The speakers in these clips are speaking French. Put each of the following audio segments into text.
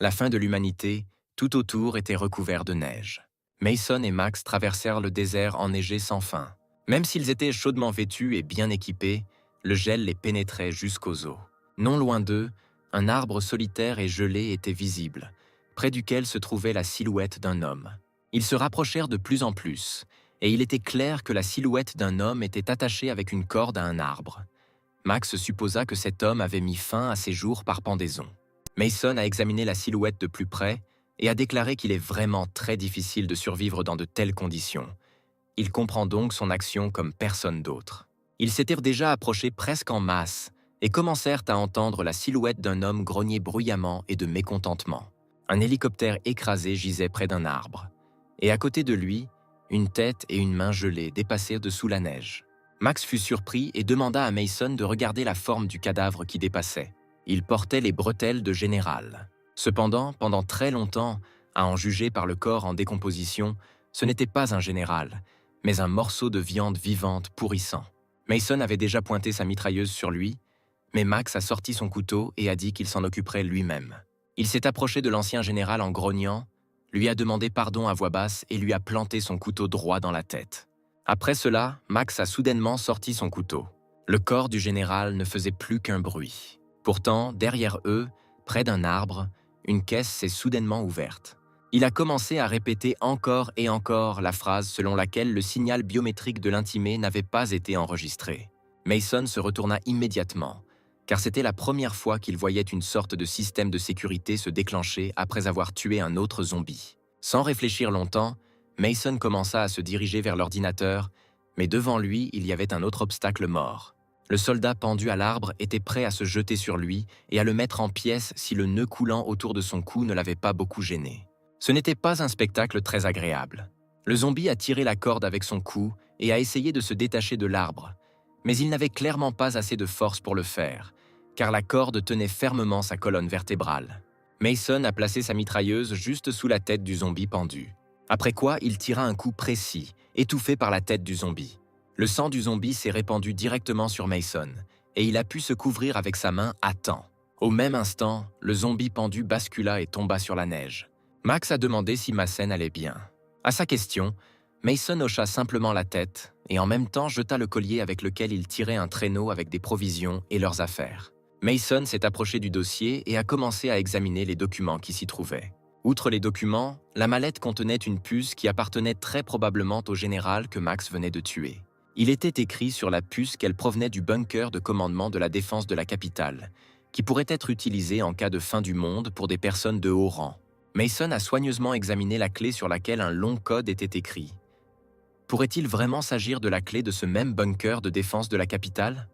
La fin de l'humanité, tout autour était recouvert de neige. Mason et Max traversèrent le désert enneigé sans fin. Même s'ils étaient chaudement vêtus et bien équipés, le gel les pénétrait jusqu'aux os. Non loin d'eux, un arbre solitaire et gelé était visible, près duquel se trouvait la silhouette d'un homme. Ils se rapprochèrent de plus en plus, et il était clair que la silhouette d'un homme était attachée avec une corde à un arbre. Max supposa que cet homme avait mis fin à ses jours par pendaison. Mason a examiné la silhouette de plus près et a déclaré qu'il est vraiment très difficile de survivre dans de telles conditions. Il comprend donc son action comme personne d'autre. Ils s'étaient déjà approchés presque en masse et commencèrent à entendre la silhouette d'un homme grogner bruyamment et de mécontentement. Un hélicoptère écrasé gisait près d'un arbre. Et à côté de lui, une tête et une main gelées dépassaient dessous la neige. Max fut surpris et demanda à Mason de regarder la forme du cadavre qui dépassait. Il portait les bretelles de général. Cependant, pendant très longtemps, à en juger par le corps en décomposition, ce n'était pas un général, mais un morceau de viande vivante pourrissant. Mason avait déjà pointé sa mitrailleuse sur lui, mais Max a sorti son couteau et a dit qu'il s'en occuperait lui-même. Il s'est approché de l'ancien général en grognant, lui a demandé pardon à voix basse et lui a planté son couteau droit dans la tête. Après cela, Max a soudainement sorti son couteau. Le corps du général ne faisait plus qu'un bruit. Pourtant, derrière eux, près d'un arbre, une caisse s'est soudainement ouverte. Il a commencé à répéter encore et encore la phrase selon laquelle le signal biométrique de l'intimé n'avait pas été enregistré. Mason se retourna immédiatement, car c'était la première fois qu'il voyait une sorte de système de sécurité se déclencher après avoir tué un autre zombie. Sans réfléchir longtemps, Mason commença à se diriger vers l'ordinateur, mais devant lui, il y avait un autre obstacle mort. Le soldat pendu à l'arbre était prêt à se jeter sur lui et à le mettre en pièces si le nœud coulant autour de son cou ne l'avait pas beaucoup gêné. Ce n'était pas un spectacle très agréable. Le zombie a tiré la corde avec son cou et a essayé de se détacher de l'arbre, mais il n'avait clairement pas assez de force pour le faire, car la corde tenait fermement sa colonne vertébrale. Mason a placé sa mitrailleuse juste sous la tête du zombie pendu. Après quoi, il tira un coup précis, étouffé par la tête du zombie. Le sang du zombie s'est répandu directement sur Mason, et il a pu se couvrir avec sa main à temps. Au même instant, le zombie pendu bascula et tomba sur la neige. Max a demandé si Mason allait bien. À sa question, Mason hocha simplement la tête et en même temps jeta le collier avec lequel il tirait un traîneau avec des provisions et leurs affaires. Mason s'est approché du dossier et a commencé à examiner les documents qui s'y trouvaient. Outre les documents, la mallette contenait une puce qui appartenait très probablement au général que Max venait de tuer. Il était écrit sur la puce qu'elle provenait du bunker de commandement de la défense de la capitale, qui pourrait être utilisé en cas de fin du monde pour des personnes de haut rang. Mason a soigneusement examiné la clé sur laquelle un long code était écrit. Pourrait-il vraiment s'agir de la clé de ce même bunker de défense de la capitale?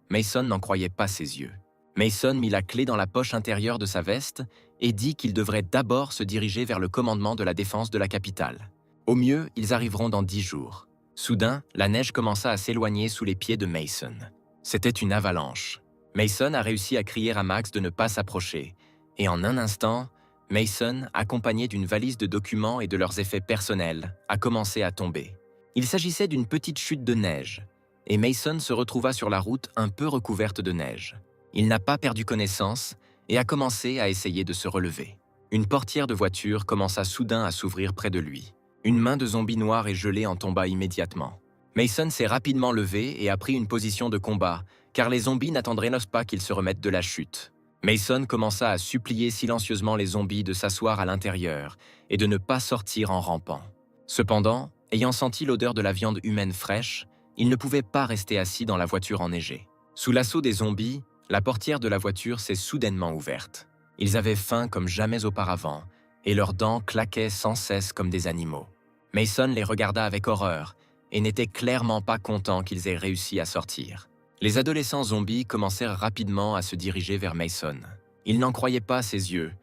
Mason n'en croyait pas ses yeux. Mason mit la clé dans la poche intérieure de sa veste et dit qu'il devrait d'abord se diriger vers le commandement de la défense de la capitale. Au mieux, ils arriveront dans 10 jours. Soudain, la neige commença à s'éloigner sous les pieds de Mason. C'était une avalanche. Mason a réussi à crier à Max de ne pas s'approcher, et en un instant, Mason, accompagné d'une valise de documents et de leurs effets personnels, a commencé à tomber. Il s'agissait d'une petite chute de neige, et Mason se retrouva sur la route un peu recouverte de neige. Il n'a pas perdu connaissance et a commencé à essayer de se relever. Une portière de voiture commença soudain à s'ouvrir près de lui. Une main de zombie noir et gelé en tomba immédiatement. Mason s'est rapidement levé et a pris une position de combat, car les zombies n'attendraient pas qu'ils se remettent de la chute. Mason commença à supplier silencieusement les zombies de s'asseoir à l'intérieur et de ne pas sortir en rampant. Cependant, ayant senti l'odeur de la viande humaine fraîche, il ne pouvait pas rester assis dans la voiture enneigée. Sous l'assaut des zombies, la portière de la voiture s'est soudainement ouverte. Ils avaient faim comme jamais auparavant, et leurs dents claquaient sans cesse comme des animaux. Mason les regarda avec horreur et n'était clairement pas content qu'ils aient réussi à sortir. Les adolescents zombies commencèrent rapidement à se diriger vers Mason. Ils n'en croyaient pas ses yeux.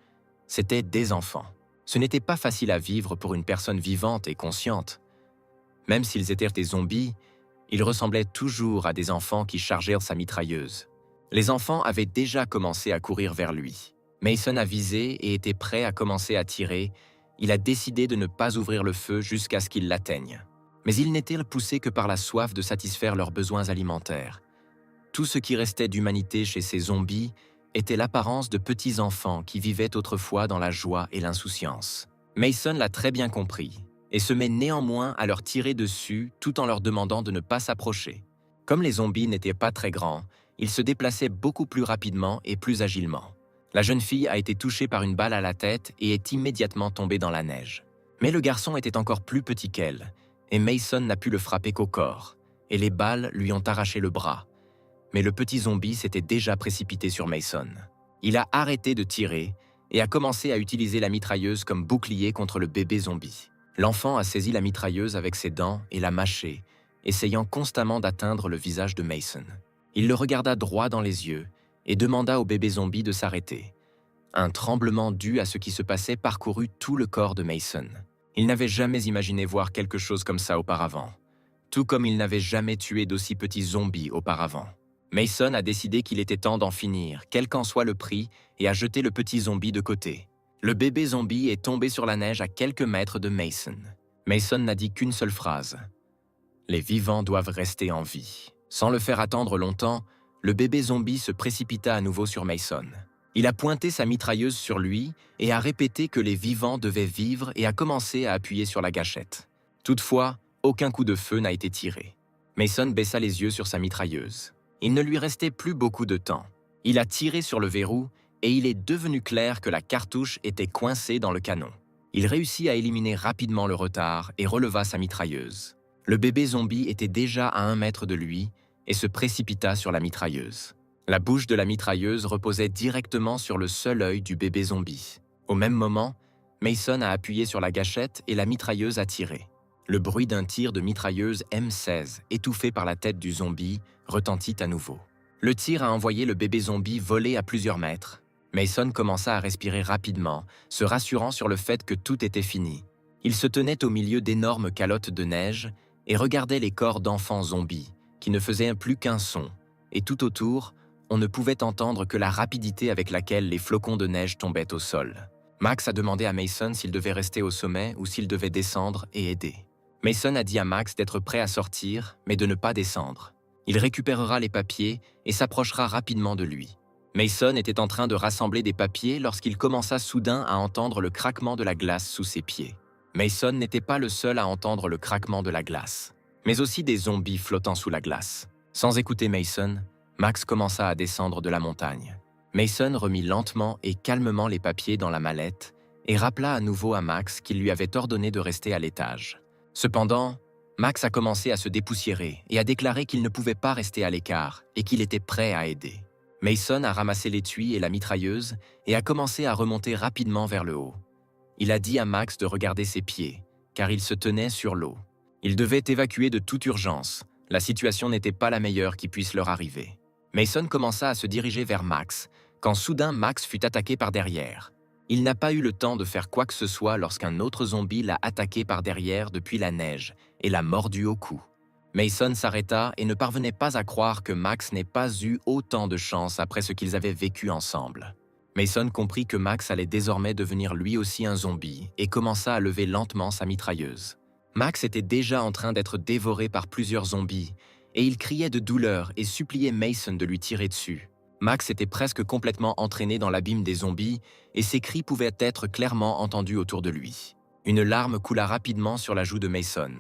C'étaient des enfants. Ce n'était pas facile à vivre pour une personne vivante et consciente. Même s'ils étaient des zombies, ils ressemblaient toujours à des enfants qui chargèrent sa mitrailleuse. Les enfants avaient déjà commencé à courir vers lui. Mason a visé et était prêt à commencer à tirer. Il a décidé de ne pas ouvrir le feu jusqu'à ce qu'ils l'atteignent. Mais ils n'étaient poussés que par la soif de satisfaire leurs besoins alimentaires. Tout ce qui restait d'humanité chez ces zombies étaient l'apparence de petits enfants qui vivaient autrefois dans la joie et l'insouciance. Mason l'a très bien compris et se met néanmoins à leur tirer dessus tout en leur demandant de ne pas s'approcher. Comme les zombies n'étaient pas très grands, ils se déplaçaient beaucoup plus rapidement et plus agilement. La jeune fille a été touchée par une balle à la tête et est immédiatement tombée dans la neige. Mais le garçon était encore plus petit qu'elle, et Mason n'a pu le frapper qu'au corps, et les balles lui ont arraché le bras. Mais le petit zombie s'était déjà précipité sur Mason. Il a arrêté de tirer et a commencé à utiliser la mitrailleuse comme bouclier contre le bébé zombie. L'enfant a saisi la mitrailleuse avec ses dents et l'a mâchée, essayant constamment d'atteindre le visage de Mason. Il le regarda droit dans les yeux et demanda au bébé zombie de s'arrêter. Un tremblement dû à ce qui se passait parcourut tout le corps de Mason. Il n'avait jamais imaginé voir quelque chose comme ça auparavant, tout comme il n'avait jamais tué d'aussi petits zombies auparavant. Mason a décidé qu'il était temps d'en finir, quel qu'en soit le prix, et a jeté le petit zombie de côté. Le bébé zombie est tombé sur la neige à quelques mètres de Mason. Mason n'a dit qu'une seule phrase. « Les vivants doivent rester en vie ». Sans le faire attendre longtemps, le bébé zombie se précipita à nouveau sur Mason. Il a pointé sa mitrailleuse sur lui et a répété que les vivants devaient vivre et a commencé à appuyer sur la gâchette. Toutefois, aucun coup de feu n'a été tiré. Mason baissa les yeux sur sa mitrailleuse. Il ne lui restait plus beaucoup de temps. Il a tiré sur le verrou et il est devenu clair que la cartouche était coincée dans le canon. Il réussit à éliminer rapidement le retard et releva sa mitrailleuse. Le bébé zombie était déjà à 1 mètre de lui et se précipita sur la mitrailleuse. La bouche de la mitrailleuse reposait directement sur le seul œil du bébé zombie. Au même moment, Mason a appuyé sur la gâchette et la mitrailleuse a tiré. Le bruit d'un tir de mitrailleuse M16, étouffé par la tête du zombie, retentit à nouveau. Le tir a envoyé le bébé zombie voler à plusieurs mètres. Mason commença à respirer rapidement, se rassurant sur le fait que tout était fini. Il se tenait au milieu d'énormes calottes de neige et regardait les corps d'enfants zombies, qui ne faisaient plus qu'un son, et tout autour, on ne pouvait entendre que la rapidité avec laquelle les flocons de neige tombaient au sol. Max a demandé à Mason s'il devait rester au sommet ou s'il devait descendre et aider. Mason a dit à Max d'être prêt à sortir, mais de ne pas descendre. Il récupérera les papiers et s'approchera rapidement de lui. Mason était en train de rassembler des papiers lorsqu'il commença soudain à entendre le craquement de la glace sous ses pieds. Mason n'était pas le seul à entendre le craquement de la glace, mais aussi des zombies flottant sous la glace. Sans écouter Mason, Max commença à descendre de la montagne. Mason remit lentement et calmement les papiers dans la mallette et rappela à nouveau à Max qu'il lui avait ordonné de rester à l'étage. Cependant, Max a commencé à se dépoussiérer et a déclaré qu'il ne pouvait pas rester à l'écart et qu'il était prêt à aider. Mason a ramassé l'étui et la mitrailleuse et a commencé à remonter rapidement vers le haut. Il a dit à Max de regarder ses pieds, car il se tenait sur l'eau. Il devait évacuer de toute urgence. La situation n'était pas la meilleure qui puisse leur arriver. Mason commença à se diriger vers Max, quand soudain Max fut attaqué par derrière. Il n'a pas eu le temps de faire quoi que ce soit lorsqu'un autre zombie l'a attaqué par derrière depuis la neige et l'a mordu au cou. Mason s'arrêta et ne parvenait pas à croire que Max n'ait pas eu autant de chance après ce qu'ils avaient vécu ensemble. Mason comprit que Max allait désormais devenir lui aussi un zombie et commença à lever lentement sa mitrailleuse. Max était déjà en train d'être dévoré par plusieurs zombies et il criait de douleur et suppliait Mason de lui tirer dessus. Max était presque complètement entraîné dans l'abîme des zombies et ses cris pouvaient être clairement entendus autour de lui. Une larme coula rapidement sur la joue de Mason.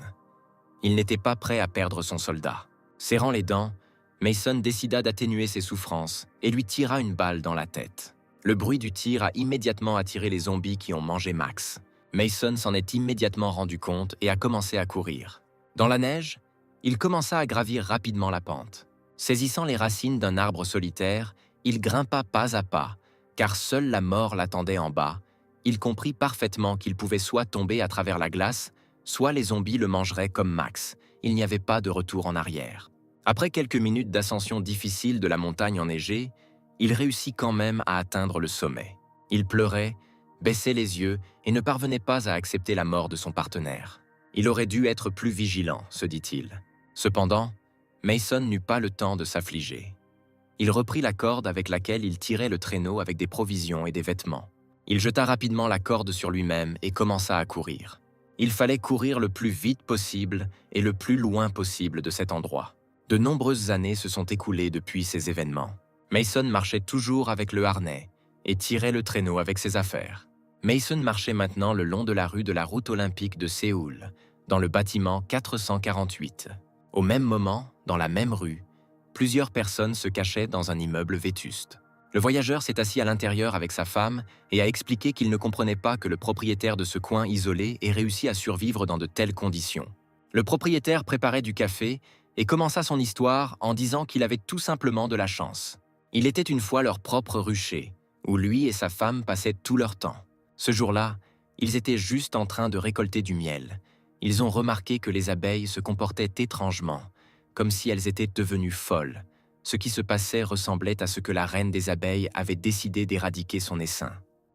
Il n'était pas prêt à perdre son soldat. Serrant les dents, Mason décida d'atténuer ses souffrances et lui tira une balle dans la tête. Le bruit du tir a immédiatement attiré les zombies qui ont mangé Max. Mason s'en est immédiatement rendu compte et a commencé à courir. Dans la neige, il commença à gravir rapidement la pente. Saisissant les racines d'un arbre solitaire, il grimpa pas à pas, car seule la mort l'attendait en bas. Il comprit parfaitement qu'il pouvait soit tomber à travers la glace, soit les zombies le mangeraient comme Max. Il n'y avait pas de retour en arrière. Après quelques minutes d'ascension difficile de la montagne enneigée, il réussit quand même à atteindre le sommet. Il pleurait, baissait les yeux et ne parvenait pas à accepter la mort de son partenaire. Il aurait dû être plus vigilant, se dit-il. Cependant, Mason n'eut pas le temps de s'affliger. Il reprit la corde avec laquelle il tirait le traîneau avec des provisions et des vêtements. Il jeta rapidement la corde sur lui-même et commença à courir. Il fallait courir le plus vite possible et le plus loin possible de cet endroit. De nombreuses années se sont écoulées depuis ces événements. Mason marchait toujours avec le harnais et tirait le traîneau avec ses affaires. Mason marchait maintenant le long de la rue de la route olympique de Séoul, dans le bâtiment 448. Au même moment, dans la même rue, plusieurs personnes se cachaient dans un immeuble vétuste. Le voyageur s'est assis à l'intérieur avec sa femme et a expliqué qu'il ne comprenait pas que le propriétaire de ce coin isolé ait réussi à survivre dans de telles conditions. Le propriétaire préparait du café et commença son histoire en disant qu'il avait tout simplement de la chance. Il était une fois leur propre rucher, où lui et sa femme passaient tout leur temps. Ce jour-là, ils étaient juste en train de récolter du miel. Ils ont remarqué que les abeilles se comportaient étrangement, comme si elles étaient devenues folles. Ce qui se passait ressemblait à ce que la reine des abeilles avait décidé d'éradiquer son essaim.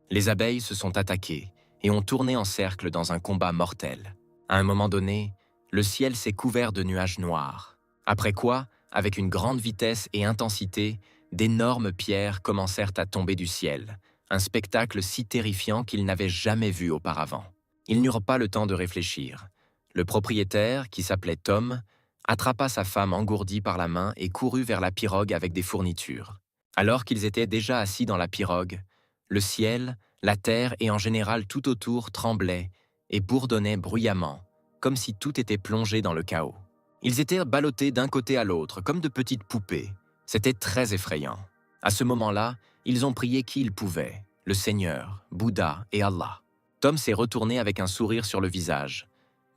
Les abeilles se sont attaquées et ont tourné en cercle dans un combat mortel. À un moment donné, le ciel s'est couvert de nuages noirs. Après quoi, avec une grande vitesse et intensité, d'énormes pierres commencèrent à tomber du ciel, un spectacle si terrifiant qu'ils n'avaient jamais vu auparavant. Ils n'eurent pas le temps de réfléchir. Le propriétaire, qui s'appelait Tom, attrapa sa femme engourdie par la main et courut vers la pirogue avec des fournitures. Alors qu'ils étaient déjà assis dans la pirogue, le ciel, la terre et en général tout autour tremblaient et bourdonnaient bruyamment, comme si tout était plongé dans le chaos. Ils étaient ballottés d'un côté à l'autre, comme de petites poupées. C'était très effrayant. À ce moment-là, ils ont prié qui ils pouvaient, le Seigneur, Bouddha et Allah. Tom s'est retourné avec un sourire sur le visage,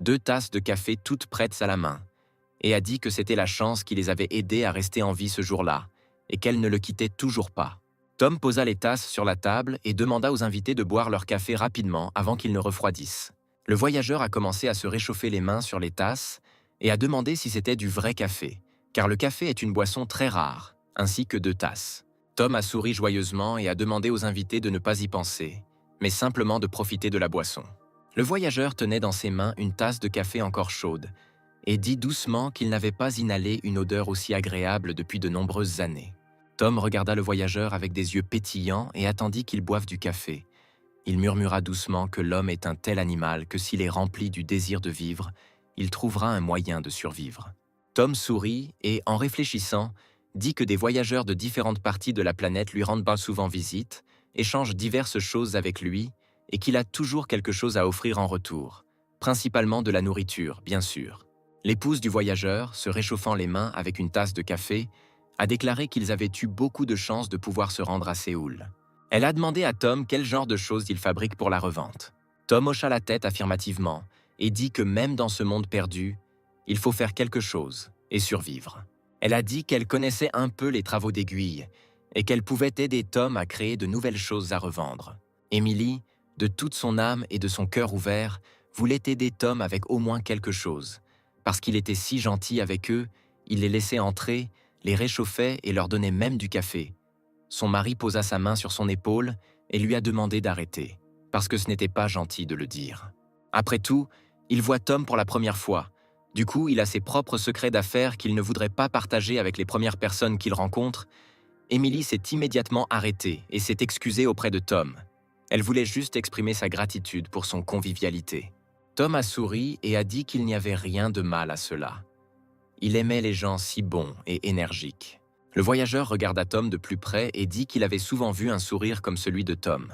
2 tasses de café toutes prêtes à la main, et a dit que c'était la chance qui les avait aidés à rester en vie ce jour-là, et qu'elle ne le quittait toujours pas. Tom posa les tasses sur la table et demanda aux invités de boire leur café rapidement avant qu'ils ne refroidissent. Le voyageur a commencé à se réchauffer les mains sur les tasses et a demandé si c'était du vrai café, car le café est une boisson très rare, ainsi que 2 tasses. Tom a souri joyeusement et a demandé aux invités de ne pas y penser, mais simplement de profiter de la boisson. Le voyageur tenait dans ses mains une tasse de café encore chaude et dit doucement qu'il n'avait pas inhalé une odeur aussi agréable depuis de nombreuses années. Tom regarda le voyageur avec des yeux pétillants et attendit qu'il boive du café. Il murmura doucement que l'homme est un tel animal que s'il est rempli du désir de vivre, il trouvera un moyen de survivre. Tom sourit et, en réfléchissant, dit que des voyageurs de différentes parties de la planète lui rendent souvent visite, échangent diverses choses avec lui et qu'il a toujours quelque chose à offrir en retour, principalement de la nourriture, bien sûr. L'épouse du voyageur, se réchauffant les mains avec une tasse de café, a déclaré qu'ils avaient eu beaucoup de chance de pouvoir se rendre à Séoul. Elle a demandé à Tom quel genre de choses il fabrique pour la revente. Tom hocha la tête affirmativement et dit que même dans ce monde perdu, il faut faire quelque chose et survivre. Elle a dit qu'elle connaissait un peu les travaux d'aiguille et qu'elle pouvait aider Tom à créer de nouvelles choses à revendre. Emily, de toute son âme et de son cœur ouvert, voulait aider Tom avec au moins quelque chose. Parce qu'il était si gentil avec eux, il les laissait entrer, les réchauffait et leur donnait même du café. Son mari posa sa main sur son épaule et lui a demandé d'arrêter, parce que ce n'était pas gentil de le dire. Après tout, il voit Tom pour la première fois. Du coup, il a ses propres secrets d'affaires qu'il ne voudrait pas partager avec les premières personnes qu'il rencontre. Emily s'est immédiatement arrêtée et s'est excusée auprès de Tom. Elle voulait juste exprimer sa gratitude pour son convivialité. Tom a souri et a dit qu'il n'y avait rien de mal à cela. Il aimait les gens si bons et énergiques. Le voyageur regarda Tom de plus près et dit qu'il avait souvent vu un sourire comme celui de Tom.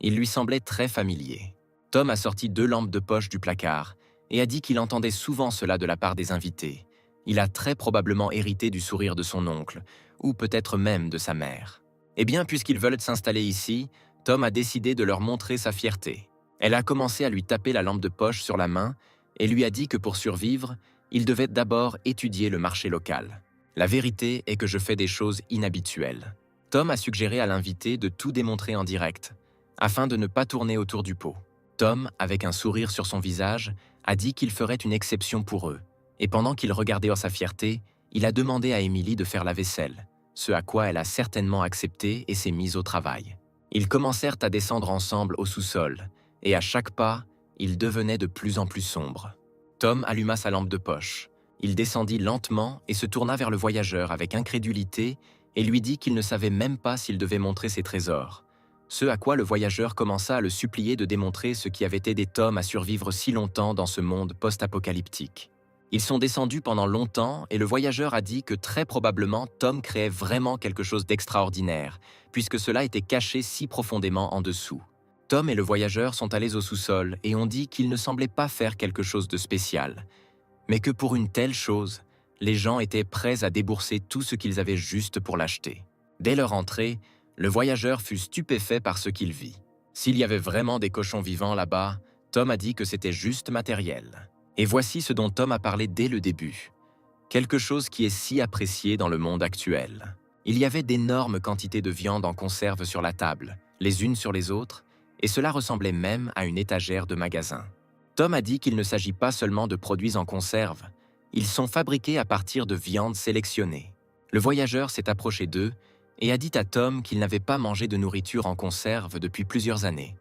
Il lui semblait très familier. Tom a sorti 2 lampes de poche du placard et a dit qu'il entendait souvent cela de la part des invités. Il a très probablement hérité du sourire de son oncle, ou peut-être même de sa mère. Eh bien, puisqu'ils veulent s'installer ici, Tom a décidé de leur montrer sa fierté. Elle a commencé à lui taper la lampe de poche sur la main et lui a dit que pour survivre, il devait d'abord étudier le marché local. La vérité est que je fais des choses inhabituelles. Tom a suggéré à l'invité de tout démontrer en direct, afin de ne pas tourner autour du pot. Tom, avec un sourire sur son visage, a dit qu'il ferait une exception pour eux, et pendant qu'il regardait sa fierté, il a demandé à Emily de faire la vaisselle, ce à quoi elle a certainement accepté et s'est mise au travail. Ils commencèrent à descendre ensemble au sous-sol, et à chaque pas, il devenait de plus en plus sombre. Tom alluma sa lampe de poche. Il descendit lentement et se tourna vers le voyageur avec incrédulité et lui dit qu'il ne savait même pas s'il devait montrer ses trésors. Ce à quoi le voyageur commença à le supplier de démontrer ce qui avait aidé Tom à survivre si longtemps dans ce monde post-apocalyptique. Ils sont descendus pendant longtemps et le voyageur a dit que très probablement Tom créait vraiment quelque chose d'extraordinaire, puisque cela était caché si profondément en dessous. Tom et le voyageur sont allés au sous-sol et ont dit qu'il ne semblait pas faire quelque chose de spécial, mais que pour une telle chose, les gens étaient prêts à débourser tout ce qu'ils avaient juste pour l'acheter. Dès leur entrée, le voyageur fut stupéfait par ce qu'il vit. S'il y avait vraiment des cochons vivants là-bas, Tom a dit que c'était juste matériel. Et voici ce dont Tom a parlé dès le début. Quelque chose qui est si apprécié dans le monde actuel. Il y avait d'énormes quantités de viande en conserve sur la table, les unes sur les autres, et cela ressemblait même à une étagère de magasin. Tom a dit qu'il ne s'agit pas seulement de produits en conserve, ils sont fabriqués à partir de viande sélectionnée. Le voyageur s'est approché d'eux et a dit à Tom qu'il n'avait pas mangé de nourriture en conserve depuis plusieurs années.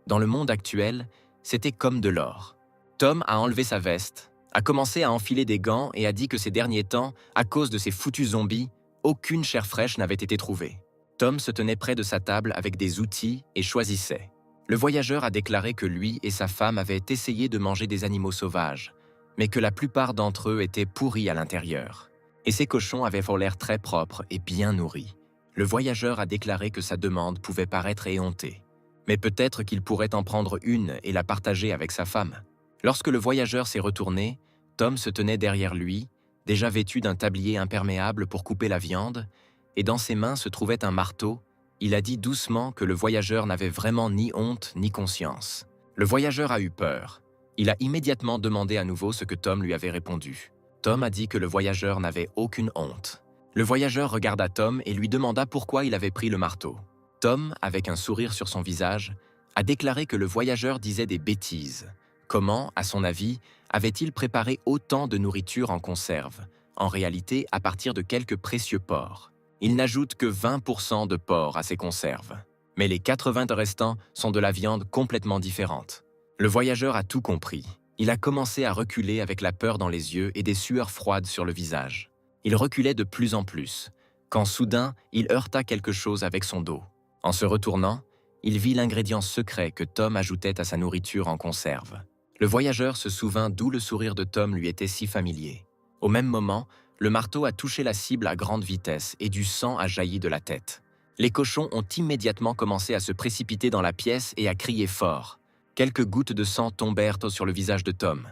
Dans le monde actuel, c'était comme de l'or. Tom a enlevé sa veste, a commencé à enfiler des gants et a dit que ces derniers temps, à cause de ces foutus zombies, aucune chair fraîche n'avait été trouvée. Tom se tenait près de sa table avec des outils et choisissait. Le voyageur a déclaré que lui et sa femme avaient essayé de manger des animaux sauvages, mais que la plupart d'entre eux étaient pourris à l'intérieur. Et ces cochons avaient l'air très propres et bien nourris. Le voyageur a déclaré que sa demande pouvait paraître éhontée, mais peut-être qu'il pourrait en prendre une et la partager avec sa femme. Lorsque le voyageur s'est retourné, Tom se tenait derrière lui, déjà vêtu d'un tablier imperméable pour couper la viande, et dans ses mains se trouvait un marteau. Il a dit doucement que le voyageur n'avait vraiment ni honte ni conscience. Le voyageur a eu peur. Il a immédiatement demandé à nouveau ce que Tom lui avait répondu. Tom a dit que le voyageur n'avait aucune honte. Le voyageur regarda Tom et lui demanda pourquoi il avait pris le marteau. Tom, avec un sourire sur son visage, a déclaré que le voyageur disait des bêtises. Comment, à son avis, avait-il préparé autant de nourriture en conserve, en réalité à partir de quelques précieux porcs? Il n'ajoute que 20% de porc à ses conserves. Mais les 80 restants sont de la viande complètement différente. Le voyageur a tout compris. Il a commencé à reculer avec la peur dans les yeux et des sueurs froides sur le visage. Il reculait de plus en plus, quand soudain, il heurta quelque chose avec son dos. En se retournant, il vit l'ingrédient secret que Tom ajoutait à sa nourriture en conserve. Le voyageur se souvint d'où le sourire de Tom lui était si familier. Au même moment, le marteau a touché la cible à grande vitesse et du sang a jailli de la tête. Les cochons ont immédiatement commencé à se précipiter dans la pièce et à crier fort. Quelques gouttes de sang tombèrent sur le visage de Tom.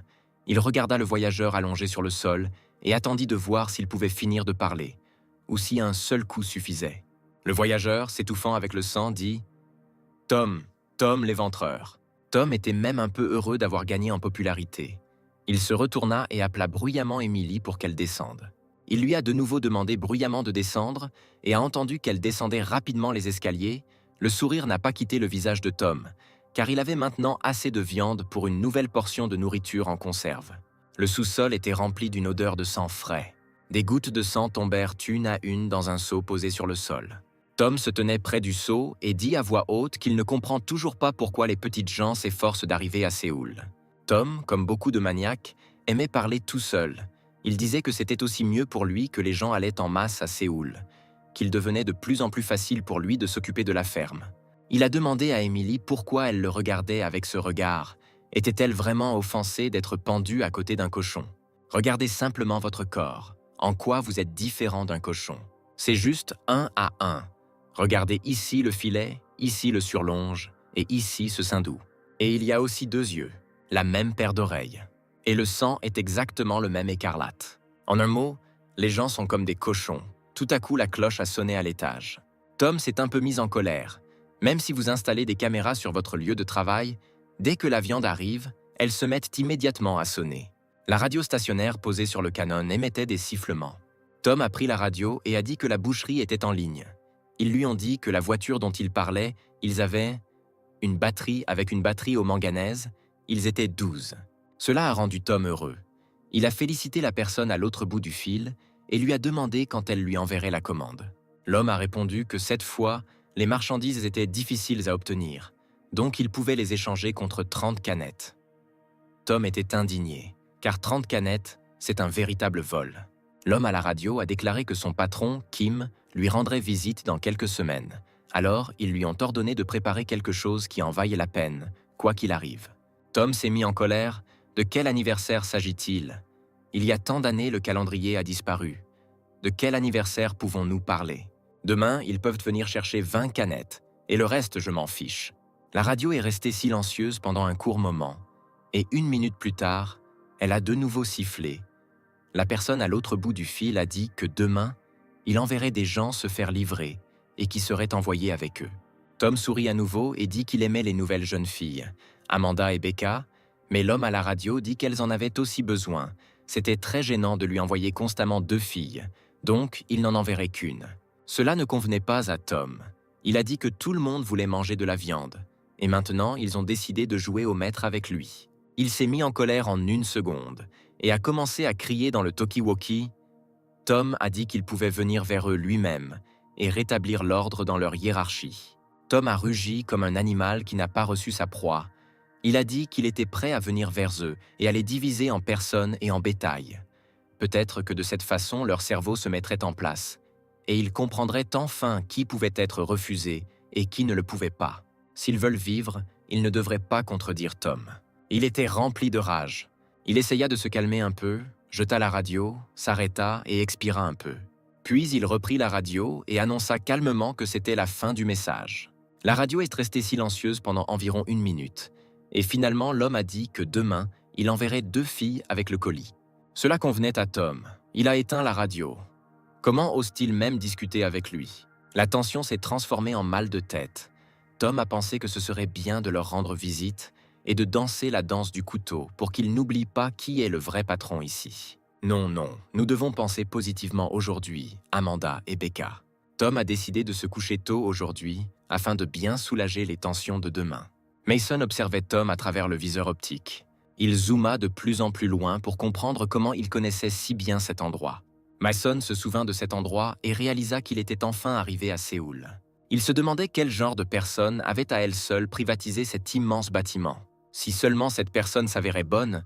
Il regarda le voyageur allongé sur le sol et attendit de voir s'il pouvait finir de parler, ou si un seul coup suffisait. Le voyageur, s'étouffant avec le sang, dit « Tom, Tom l'éventreur ». Tom était même un peu heureux d'avoir gagné en popularité. Il se retourna et appela bruyamment Emily pour qu'elle descende. Il lui a de nouveau demandé bruyamment de descendre et a entendu qu'elle descendait rapidement les escaliers. Le sourire n'a pas quitté le visage de Tom, car il avait maintenant assez de viande pour une nouvelle portion de nourriture en conserve. Le sous-sol était rempli d'une odeur de sang frais. Des gouttes de sang tombèrent une à une dans un seau posé sur le sol. Tom se tenait près du seau et dit à voix haute qu'il ne comprend toujours pas pourquoi les petites gens s'efforcent d'arriver à Séoul. Tom, comme beaucoup de maniaques, aimait parler tout seul. Il disait que c'était aussi mieux pour lui que les gens allaient en masse à Séoul, qu'il devenait de plus en plus facile pour lui de s'occuper de la ferme. Il a demandé à Emily pourquoi elle le regardait avec ce regard. Était-elle vraiment offensée d'être pendue à côté d'un cochon? Regardez simplement votre corps. En quoi vous êtes différent d'un cochon? C'est juste 1 à 1. Regardez ici le filet, ici le surlonge, et ici ce sein doux. Et il y a aussi 2 yeux, la même paire d'oreilles. Et le sang est exactement le même écarlate. En un mot, les gens sont comme des cochons. Tout à coup, la cloche a sonné à l'étage. Tom s'est un peu mis en colère. Même si vous installez des caméras sur votre lieu de travail, dès que la viande arrive, elles se mettent immédiatement à sonner. La radio stationnaire posée sur le canon émettait des sifflements. Tom a pris la radio et a dit que la boucherie était en ligne. Ils lui ont dit que la voiture dont il parlait, ils avaient une batterie avec une batterie au manganèse. Ils étaient 12. Cela a rendu Tom heureux. Il a félicité la personne à l'autre bout du fil et lui a demandé quand elle lui enverrait la commande. L'homme a répondu que cette fois, les marchandises étaient difficiles à obtenir, donc il pouvait les échanger contre 30 canettes. Tom était indigné, car 30 canettes, c'est un véritable vol. L'homme à la radio a déclaré que son patron, Kim, lui rendrait visite dans quelques semaines. Alors, ils lui ont ordonné de préparer quelque chose qui en vaille la peine, quoi qu'il arrive. Tom s'est mis en colère. De quel anniversaire s'agit-il? Il y a tant d'années, le calendrier a disparu. De quel anniversaire pouvons-nous parler? Demain, ils peuvent venir chercher 20 canettes, et le reste, je m'en fiche. » La radio est restée silencieuse pendant un court moment, et 1 minute plus tard, elle a de nouveau sifflé. La personne à l'autre bout du fil a dit que demain, il enverrait des gens se faire livrer et qui seraient envoyés avec eux. Tom sourit à nouveau et dit qu'il aimait les nouvelles jeunes filles, Amanda et Becca, mais l'homme à la radio dit qu'elles en avaient aussi besoin. C'était très gênant de lui envoyer constamment 2 filles, donc il n'en enverrait qu'une. Cela ne convenait pas à Tom. Il a dit que tout le monde voulait manger de la viande, et maintenant ils ont décidé de jouer au maître avec lui. Il s'est mis en colère en 1 seconde et a commencé à crier dans le talkie-walkie. Tom a dit qu'il pouvait venir vers eux lui-même et rétablir l'ordre dans leur hiérarchie. Tom a rugi comme un animal qui n'a pas reçu sa proie. Il a dit qu'il était prêt à venir vers eux et à les diviser en personnes et en bétail. Peut-être que de cette façon, leur cerveau se mettrait en place, et ils comprendraient enfin qui pouvait être refusé et qui ne le pouvait pas. S'ils veulent vivre, ils ne devraient pas contredire Tom. Il était rempli de rage. Il essaya de se calmer un peu, jeta la radio, s'arrêta et expira un peu. Puis il reprit la radio et annonça calmement que c'était la fin du message. La radio est restée silencieuse pendant environ 1 minute, et finalement l'homme a dit que demain, il enverrait 2 filles avec le colis. Cela convenait à Tom. Il a éteint la radio. Comment ose-t-il même discuter avec lui? La tension s'est transformée en mal de tête. Tom a pensé que ce serait bien de leur rendre visite et de danser la danse du couteau pour qu'ils n'oublient pas qui est le vrai patron ici. Non, nous devons penser positivement aujourd'hui, Amanda et Becca. Tom a décidé de se coucher tôt aujourd'hui afin de bien soulager les tensions de demain. Mason observait Tom à travers le viseur optique. Il zooma de plus en plus loin pour comprendre comment il connaissait si bien cet endroit. Mason se souvint de cet endroit et réalisa qu'il était enfin arrivé à Séoul. Il se demandait quel genre de personne avait à elle seule privatisé cet immense bâtiment. Si seulement cette personne s'avérait bonne,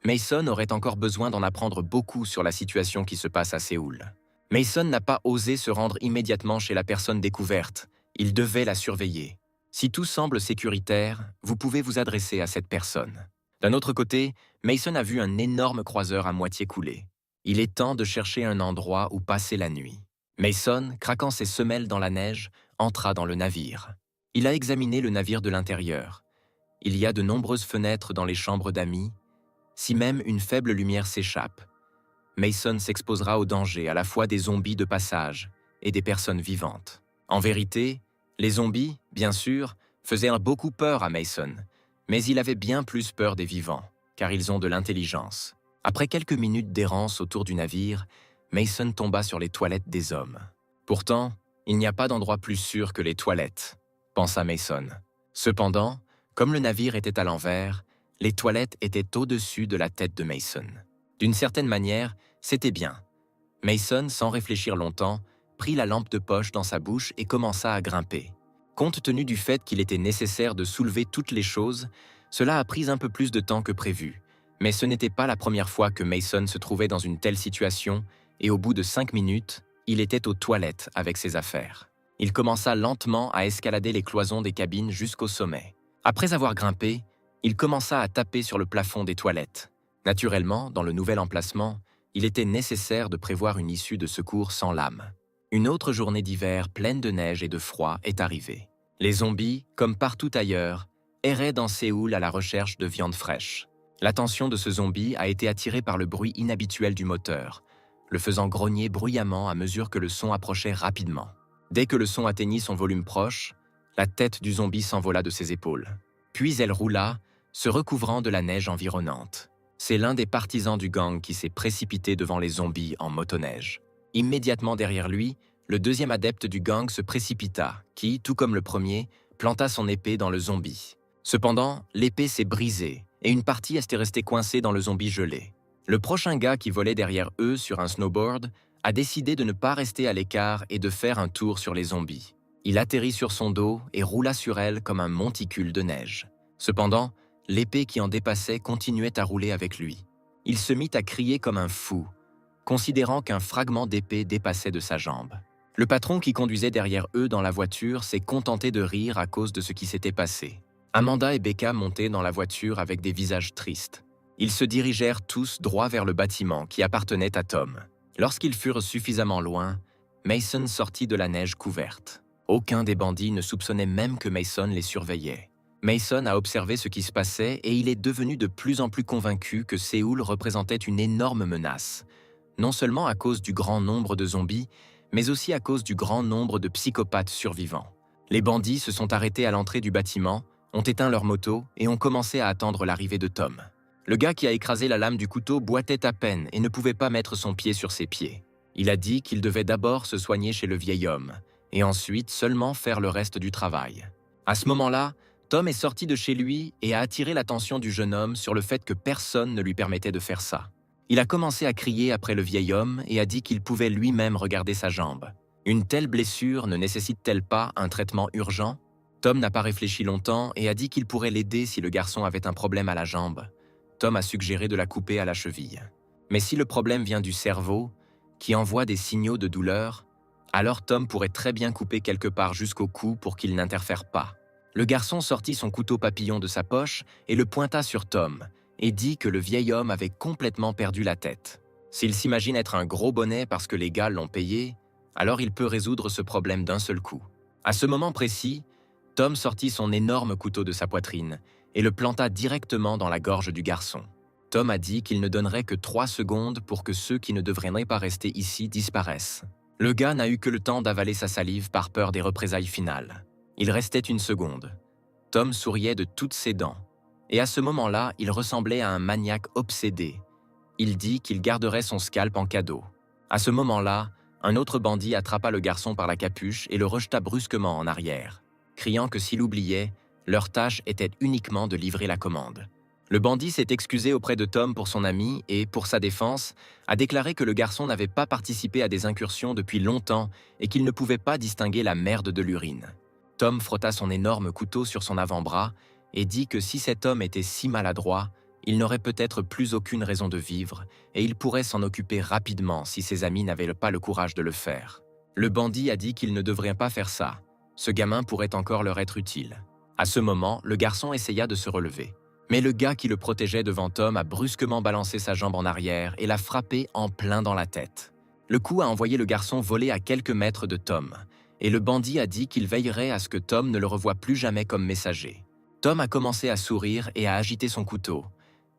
Mason aurait encore besoin d'en apprendre beaucoup sur la situation qui se passe à Séoul. Mason n'a pas osé se rendre immédiatement chez la personne découverte. Il devait la surveiller. Si tout semble sécuritaire, vous pouvez vous adresser à cette personne. D'un autre côté, Mason a vu un énorme croiseur à moitié coulé. Il est temps de chercher un endroit où passer la nuit. Mason, craquant ses semelles dans la neige, entra dans le navire. Il a examiné le navire de l'intérieur. Il y a de nombreuses fenêtres dans les chambres d'amis. Si même une faible lumière s'échappe, Mason s'exposera au danger à la fois des zombies de passage et des personnes vivantes. En vérité, les zombies, bien sûr, faisaient beaucoup peur à Mason, mais il avait bien plus peur des vivants, car ils ont de l'intelligence. Après quelques minutes d'errance autour du navire, Mason tomba sur les toilettes des hommes. Pourtant, il n'y a pas d'endroit plus sûr que les toilettes, pensa Mason. Cependant, comme le navire était à l'envers, les toilettes étaient au-dessus de la tête de Mason. D'une certaine manière, c'était bien. Mason, sans réfléchir longtemps, prit la lampe de poche dans sa bouche et commença à grimper. Compte tenu du fait qu'il était nécessaire de soulever toutes les choses, cela a pris un peu plus de temps que prévu. Mais ce n'était pas la première fois que Mason se trouvait dans une telle situation, et au bout de 5 minutes, il était aux toilettes avec ses affaires. Il commença lentement à escalader les cloisons des cabines jusqu'au sommet. Après avoir grimpé, il commença à taper sur le plafond des toilettes. Naturellement, dans le nouvel emplacement, il était nécessaire de prévoir une issue de secours sans lame. Une autre journée d'hiver pleine de neige et de froid est arrivée. Les zombies, comme partout ailleurs, erraient dans Séoul à la recherche de viande fraîche. L'attention de ce zombie a été attirée par le bruit inhabituel du moteur, le faisant grogner bruyamment à mesure que le son approchait rapidement. Dès que le son atteignit son volume proche, la tête du zombie s'envola de ses épaules. Puis elle roula, se recouvrant de la neige environnante. C'est l'un des partisans du gang qui s'est précipité devant les zombies en motoneige. Immédiatement derrière lui, le deuxième adepte du gang se précipita, qui, tout comme le premier, planta son épée dans le zombie. Cependant, l'épée s'est brisée, et une partie est restée coincée dans le zombie gelé. Le prochain gars qui volait derrière eux sur un snowboard a décidé de ne pas rester à l'écart et de faire un tour sur les zombies. Il atterrit sur son dos et roula sur elle comme un monticule de neige. Cependant, l'épée qui en dépassait continuait à rouler avec lui. Il se mit à crier comme un fou, considérant qu'un fragment d'épée dépassait de sa jambe. Le patron qui conduisait derrière eux dans la voiture s'est contenté de rire à cause de ce qui s'était passé. Amanda et Becca montaient dans la voiture avec des visages tristes. Ils se dirigèrent tous droit vers le bâtiment qui appartenait à Tom. Lorsqu'ils furent suffisamment loin, Mason sortit de la neige couverte. Aucun des bandits ne soupçonnait même que Mason les surveillait. Mason a observé ce qui se passait et il est devenu de plus en plus convaincu que Séoul représentait une énorme menace, non seulement à cause du grand nombre de zombies, mais aussi à cause du grand nombre de psychopathes survivants. Les bandits se sont arrêtés à l'entrée du bâtiment, ont éteint leur moto et ont commencé à attendre l'arrivée de Tom. Le gars qui a écrasé la lame du couteau boitait à peine et ne pouvait pas mettre son pied sur ses pieds. Il a dit qu'il devait d'abord se soigner chez le vieil homme, et ensuite seulement faire le reste du travail. À ce moment-là, Tom est sorti de chez lui et a attiré l'attention du jeune homme sur le fait que personne ne lui permettait de faire ça. Il a commencé à crier après le vieil homme et a dit qu'il pouvait lui-même regarder sa jambe. Une telle blessure ne nécessite-t-elle pas un traitement urgent? Tom n'a pas réfléchi longtemps et a dit qu'il pourrait l'aider si le garçon avait un problème à la jambe. Tom a suggéré de la couper à la cheville. Mais si le problème vient du cerveau, qui envoie des signaux de douleur, alors Tom pourrait très bien couper quelque part jusqu'au cou pour qu'il n'interfère pas. Le garçon sortit son couteau papillon de sa poche et le pointa sur Tom, et dit que le vieil homme avait complètement perdu la tête. S'il s'imagine être un gros bonnet parce que les gars l'ont payé, alors il peut résoudre ce problème d'un seul coup. À ce moment précis, Tom sortit son énorme couteau de sa poitrine et le planta directement dans la gorge du garçon. Tom a dit qu'il ne donnerait que 3 secondes pour que ceux qui ne devraient pas rester ici disparaissent. Le gars n'a eu que le temps d'avaler sa salive par peur des représailles finales. Il restait 1 seconde. Tom souriait de toutes ses dents. Et à ce moment-là, il ressemblait à un maniaque obsédé. Il dit qu'il garderait son scalp en cadeau. À ce moment-là, un autre bandit attrapa le garçon par la capuche et le rejeta brusquement en arrière, criant que s'il oubliait, leur tâche était uniquement de livrer la commande. Le bandit s'est excusé auprès de Tom pour son ami et, pour sa défense, a déclaré que le garçon n'avait pas participé à des incursions depuis longtemps et qu'il ne pouvait pas distinguer la merde de l'urine. Tom frotta son énorme couteau sur son avant-bras et dit que si cet homme était si maladroit, il n'aurait peut-être plus aucune raison de vivre et il pourrait s'en occuper rapidement si ses amis n'avaient pas le courage de le faire. Le bandit a dit qu'il ne devrait pas faire ça. Ce gamin pourrait encore leur être utile. À ce moment, le garçon essaya de se relever. Mais le gars qui le protégeait devant Tom a brusquement balancé sa jambe en arrière et l'a frappé en plein dans la tête. Le coup a envoyé le garçon voler à quelques mètres de Tom, et le bandit a dit qu'il veillerait à ce que Tom ne le revoie plus jamais comme messager. Tom a commencé à sourire et à agiter son couteau.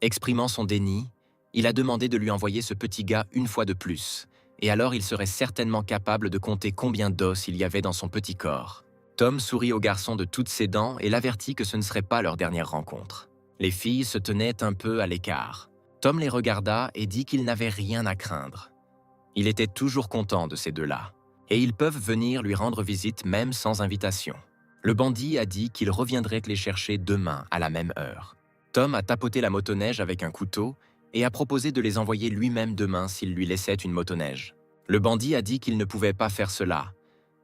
Exprimant son déni, il a demandé de lui envoyer ce petit gars une fois de plus, et alors il serait certainement capable de compter combien d'os il y avait dans son petit corps. Tom sourit au garçon de toutes ses dents et l'avertit que ce ne serait pas leur dernière rencontre. Les filles se tenaient un peu à l'écart. Tom les regarda et dit qu'il n'avait rien à craindre. Il était toujours content de ces deux-là, et ils peuvent venir lui rendre visite même sans invitation. Le bandit a dit qu'il reviendrait les chercher demain à la même heure. Tom a tapoté la motoneige avec un couteau et a proposé de les envoyer lui-même demain s'il lui laissait une motoneige. Le bandit a dit qu'il ne pouvait pas faire cela,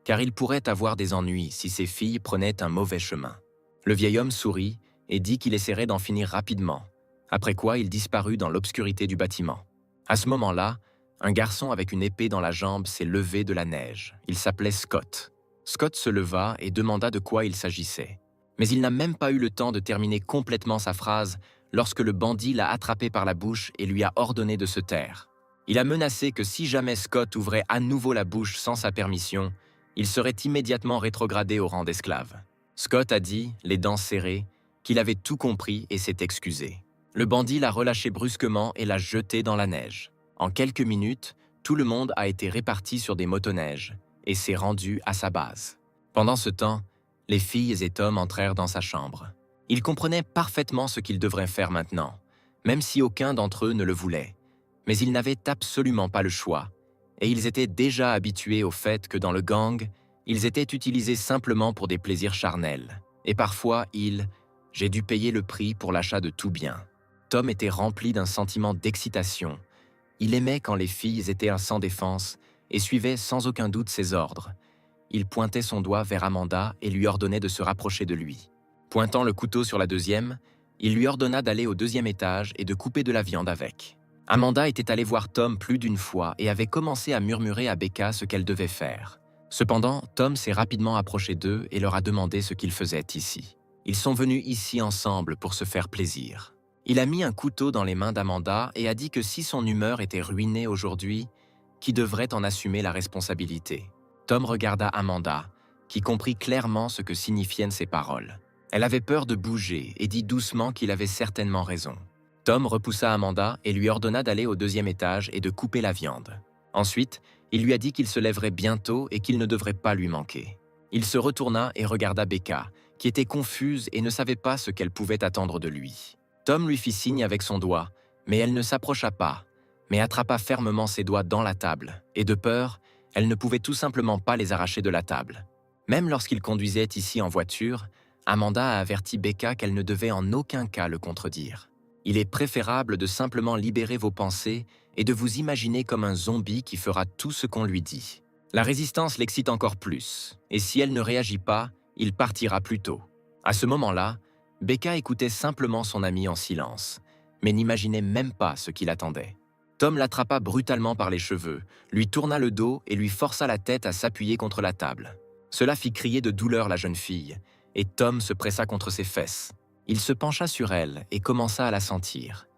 car il pourrait avoir des ennuis si ses filles prenaient un mauvais chemin. Le vieil homme sourit et dit qu'il essaierait d'en finir rapidement, après quoi il disparut dans l'obscurité du bâtiment. À ce moment-là, un garçon avec une épée dans la jambe s'est levé de la neige. Il s'appelait Scott. Scott se leva et demanda de quoi il s'agissait. Mais il n'a même pas eu le temps de terminer complètement sa phrase lorsque le bandit l'a attrapé par la bouche et lui a ordonné de se taire. Il a menacé que si jamais Scott ouvrait à nouveau la bouche sans sa permission, il serait immédiatement rétrogradé au rang d'esclave. Scott a dit, les dents serrées, qu'il avait tout compris et s'est excusé. Le bandit l'a relâché brusquement et l'a jeté dans la neige. En quelques minutes, tout le monde a été réparti sur des motoneiges et s'est rendu à sa base. Pendant ce temps, les filles et Tom entrèrent dans sa chambre. Ils comprenaient parfaitement ce qu'ils devraient faire maintenant, même si aucun d'entre eux ne le voulait. Mais ils n'avaient absolument pas le choix, et ils étaient déjà habitués au fait que dans le gang, ils étaient utilisés simplement pour des plaisirs charnels. Et parfois, j'ai dû payer le prix pour l'achat de tout bien. Tom était rempli d'un sentiment d'excitation. Il aimait quand les filles étaient sans défense et suivait sans aucun doute ses ordres. Il pointait son doigt vers Amanda et lui ordonnait de se rapprocher de lui. Pointant le couteau sur la deuxième, il lui ordonna d'aller au 2e étage et de couper de la viande avec. Amanda était allée voir Tom plus d'une fois et avait commencé à murmurer à Becca ce qu'elle devait faire. Cependant, Tom s'est rapidement approché d'eux et leur a demandé ce qu'ils faisaient ici. Ils sont venus ici ensemble pour se faire plaisir. Il a mis un couteau dans les mains d'Amanda et a dit que si son humeur était ruinée aujourd'hui, qui devrait en assumer la responsabilité. Tom regarda Amanda, qui comprit clairement ce que signifiaient ces paroles. Elle avait peur de bouger et dit doucement qu'il avait certainement raison. Tom repoussa Amanda et lui ordonna d'aller au deuxième étage et de couper la viande. Ensuite, il lui a dit qu'il se lèverait bientôt et qu'il ne devrait pas lui manquer. Il se retourna et regarda Becca, qui était confuse et ne savait pas ce qu'elle pouvait attendre de lui. Tom lui fit signe avec son doigt, mais elle ne s'approcha pas, mais attrapa fermement ses doigts dans la table, et de peur, elle ne pouvait tout simplement pas les arracher de la table. Même lorsqu'il conduisait ici en voiture, Amanda a averti Becca qu'elle ne devait en aucun cas le contredire. Il est préférable de simplement libérer vos pensées et de vous imaginer comme un zombie qui fera tout ce qu'on lui dit. La résistance l'excite encore plus, et si elle ne réagit pas, il partira plus tôt. À ce moment-là, Becca écoutait simplement son ami en silence, mais n'imaginait même pas ce qui l'attendait. Tom l'attrapa brutalement par les cheveux, lui tourna le dos et lui força la tête à s'appuyer contre la table. Cela fit crier de douleur la jeune fille, et Tom se pressa contre ses fesses. Il se pencha sur elle et commença à la sentir.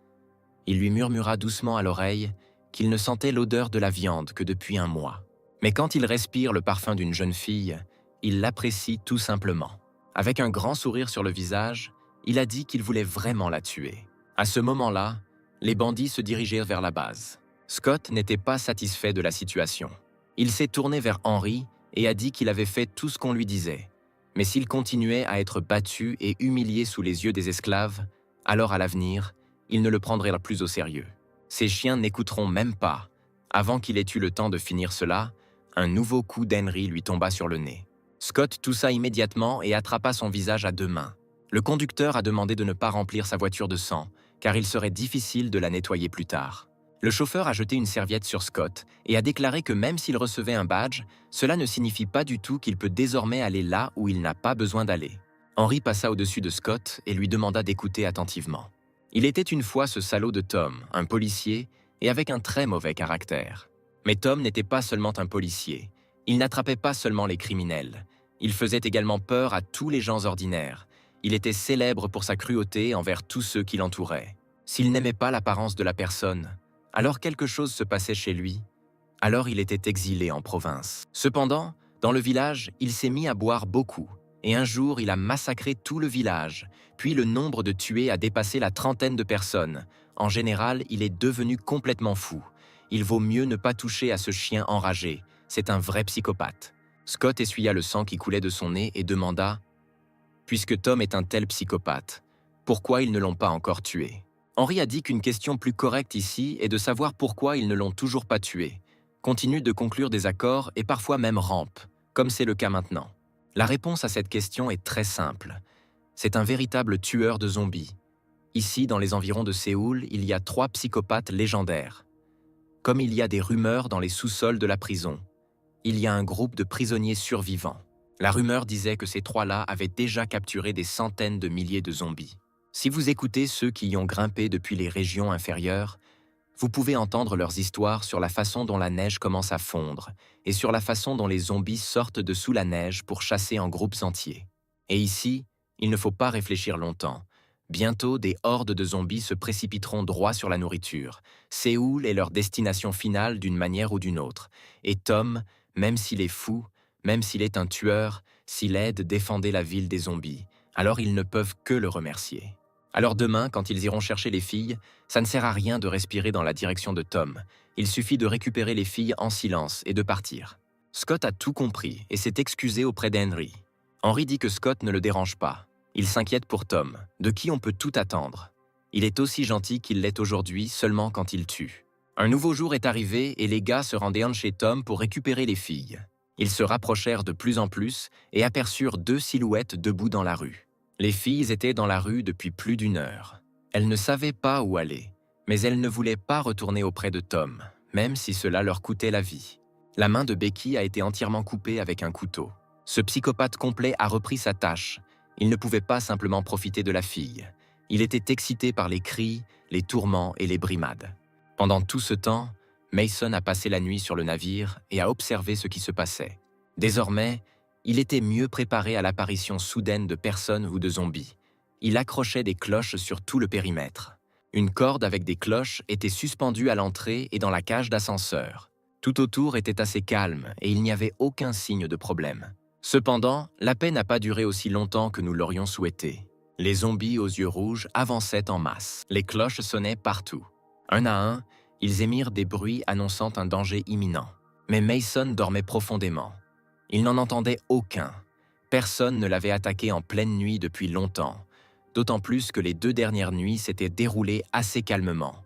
Il lui murmura doucement à l'oreille qu'il ne sentait l'odeur de la viande que depuis un mois. Mais quand il respire le parfum d'une jeune fille, il l'apprécie tout simplement. Avec un grand sourire sur le visage, il a dit qu'il voulait vraiment la tuer. À ce moment-là, les bandits se dirigèrent vers la base. Scott n'était pas satisfait de la situation. Il s'est tourné vers Henry et a dit qu'il avait fait tout ce qu'on lui disait. Mais s'il continuait à être battu et humilié sous les yeux des esclaves, alors à l'avenir, il ne le prendrait plus au sérieux. Ses chiens n'écouteront même pas. Avant qu'il ait eu le temps de finir cela, un nouveau coup d'Henry lui tomba sur le nez. Scott toussa immédiatement et attrapa son visage à deux mains. Le conducteur a demandé de ne pas remplir sa voiture de sang, car il serait difficile de la nettoyer plus tard. Le chauffeur a jeté une serviette sur Scott et a déclaré que même s'il recevait un badge, cela ne signifie pas du tout qu'il peut désormais aller là où il n'a pas besoin d'aller. Henry passa au-dessus de Scott et lui demanda d'écouter attentivement. Il était une fois ce salaud de Tom, un policier, et avec un très mauvais caractère. Mais Tom n'était pas seulement un policier. Il n'attrapait pas seulement les criminels. Il faisait également peur à tous les gens ordinaires. Il était célèbre pour sa cruauté envers tous ceux qui l'entouraient. S'il n'aimait pas l'apparence de la personne, alors quelque chose se passait chez lui. Alors il était exilé en province. Cependant, dans le village, il s'est mis à boire beaucoup. Et un jour, il a massacré tout le village. Puis le nombre de tués a dépassé la trentaine de personnes. En général, il est devenu complètement fou. Il vaut mieux ne pas toucher à ce chien enragé. C'est un vrai psychopathe. Scott essuya le sang qui coulait de son nez et demanda « Puisque Tom est un tel psychopathe, pourquoi ils ne l'ont pas encore tué ?» Henry a dit qu'une question plus correcte ici est de savoir pourquoi ils ne l'ont toujours pas tué, continue de conclure des accords et parfois même rampe, comme c'est le cas maintenant. La réponse à cette question est très simple. C'est un véritable tueur de zombies. Ici, dans les environs de Séoul, il y a 3 psychopathes légendaires. Comme il y a des rumeurs dans les sous-sols de la prison, il y a un groupe de prisonniers survivants. La rumeur disait que ces 3-là avaient déjà capturé des centaines de milliers de zombies. Si vous écoutez ceux qui y ont grimpé depuis les régions inférieures, vous pouvez entendre leurs histoires sur la façon dont la neige commence à fondre et sur la façon dont les zombies sortent de sous la neige pour chasser en groupes entiers. Et ici, il ne faut pas réfléchir longtemps. Bientôt, des hordes de zombies se précipiteront droit sur la nourriture. Séoul est leur destination finale d'une manière ou d'une autre. Et Tom, même s'il est fou, même s'il est un tueur, s'il aide défendait la ville des zombies, alors ils ne peuvent que le remercier. Alors demain, quand ils iront chercher les filles, ça ne sert à rien de respirer dans la direction de Tom. Il suffit de récupérer les filles en silence et de partir. Scott a tout compris et s'est excusé auprès d'Henry. Henry dit que Scott ne le dérange pas. Il s'inquiète pour Tom, de qui on peut tout attendre. Il est aussi gentil qu'il l'est aujourd'hui seulement quand il tue. Un nouveau jour est arrivé et les gars se rendirent chez Tom pour récupérer les filles. Ils se rapprochèrent de plus en plus et aperçurent 2 silhouettes debout dans la rue. Les filles étaient dans la rue depuis plus d'1 heure. Elles ne savaient pas où aller, mais elles ne voulaient pas retourner auprès de Tom, même si cela leur coûtait la vie. La main de Becky a été entièrement coupée avec un couteau. Ce psychopathe complet a repris sa tâche. Il ne pouvait pas simplement profiter de la fille. Il était excité par les cris, les tourments et les brimades. Pendant tout ce temps, Mason a passé la nuit sur le navire et a observé ce qui se passait. Désormais, il était mieux préparé à l'apparition soudaine de personnes ou de zombies. Il accrochait des cloches sur tout le périmètre. Une corde avec des cloches était suspendue à l'entrée et dans la cage d'ascenseur. Tout autour était assez calme et il n'y avait aucun signe de problème. Cependant, la paix n'a pas duré aussi longtemps que nous l'aurions souhaité. Les zombies aux yeux rouges avançaient en masse. Les cloches sonnaient partout. Un à un, ils émirent des bruits annonçant un danger imminent. Mais Mason dormait profondément. Il n'en entendait aucun. Personne ne l'avait attaqué en pleine nuit depuis longtemps, d'autant plus que les 2 dernières nuits s'étaient déroulées assez calmement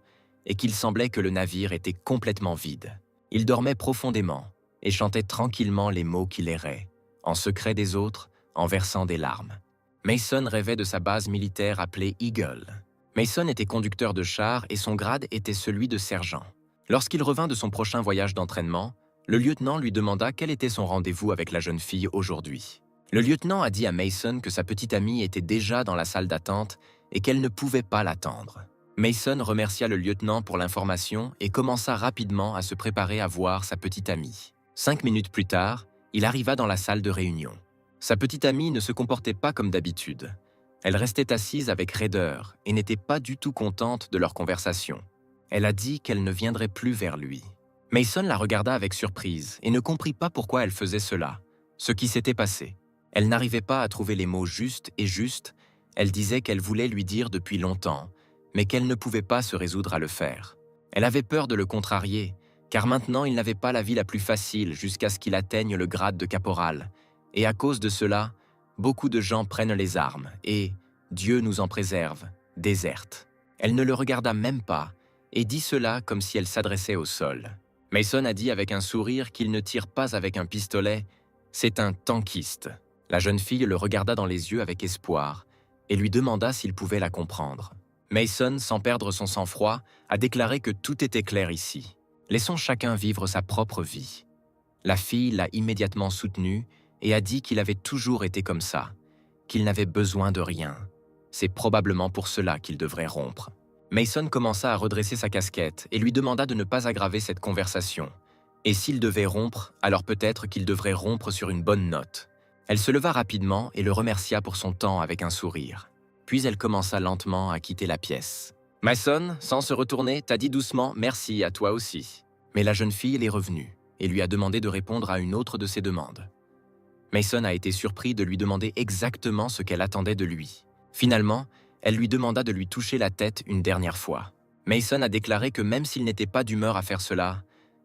et qu'il semblait que le navire était complètement vide. Il dormait profondément et chantait tranquillement les mots qu'il errait, en secret des autres, en versant des larmes. Mason rêvait de sa base militaire appelée Eagle. Mason était conducteur de char et son grade était celui de sergent. Lorsqu'il revint de son prochain voyage d'entraînement, le lieutenant lui demanda quel était son rendez-vous avec la jeune fille aujourd'hui. Le lieutenant a dit à Mason que sa petite amie était déjà dans la salle d'attente et qu'elle ne pouvait pas l'attendre. Mason remercia le lieutenant pour l'information et commença rapidement à se préparer à voir sa petite amie. 5 minutes plus tard, il arriva dans la salle de réunion. Sa petite amie ne se comportait pas comme d'habitude. Elle restait assise avec raideur et n'était pas du tout contente de leur conversation. Elle a dit qu'elle ne viendrait plus vers lui. Mason la regarda avec surprise et ne comprit pas pourquoi elle faisait cela, ce qui s'était passé. Elle n'arrivait pas à trouver les mots justes et justes. Elle disait qu'elle voulait lui dire depuis longtemps, mais qu'elle ne pouvait pas se résoudre à le faire. Elle avait peur de le contrarier, car maintenant il n'avait pas la vie la plus facile jusqu'à ce qu'il atteigne le grade de caporal. Et à cause de cela, beaucoup de gens prennent les armes et, Dieu nous en préserve, désertent. Elle ne le regarda même pas et dit cela comme si elle s'adressait au sol. Mason a dit avec un sourire qu'il ne tire pas avec un pistolet, c'est un tankiste. La jeune fille le regarda dans les yeux avec espoir et lui demanda s'il pouvait la comprendre. Mason, sans perdre son sang-froid, a déclaré que tout était clair ici. Laissons chacun vivre sa propre vie. La fille l'a immédiatement soutenu et a dit qu'il avait toujours été comme ça, qu'il n'avait besoin de rien. C'est probablement pour cela qu'il devrait rompre. Mason commença à redresser sa casquette et lui demanda de ne pas aggraver cette conversation. Et s'il devait rompre, alors peut-être qu'il devrait rompre sur une bonne note. Elle se leva rapidement et le remercia pour son temps avec un sourire. Puis elle commença lentement à quitter la pièce. Mason, sans se retourner, t'a dit doucement « merci à toi aussi ». Mais la jeune fille est revenue et lui a demandé de répondre à une autre de ses demandes. Mason a été surpris de lui demander exactement ce qu'elle attendait de lui. Finalement, elle lui demanda de lui toucher la tête une dernière fois. Mason a déclaré que même s'il n'était pas d'humeur à faire cela,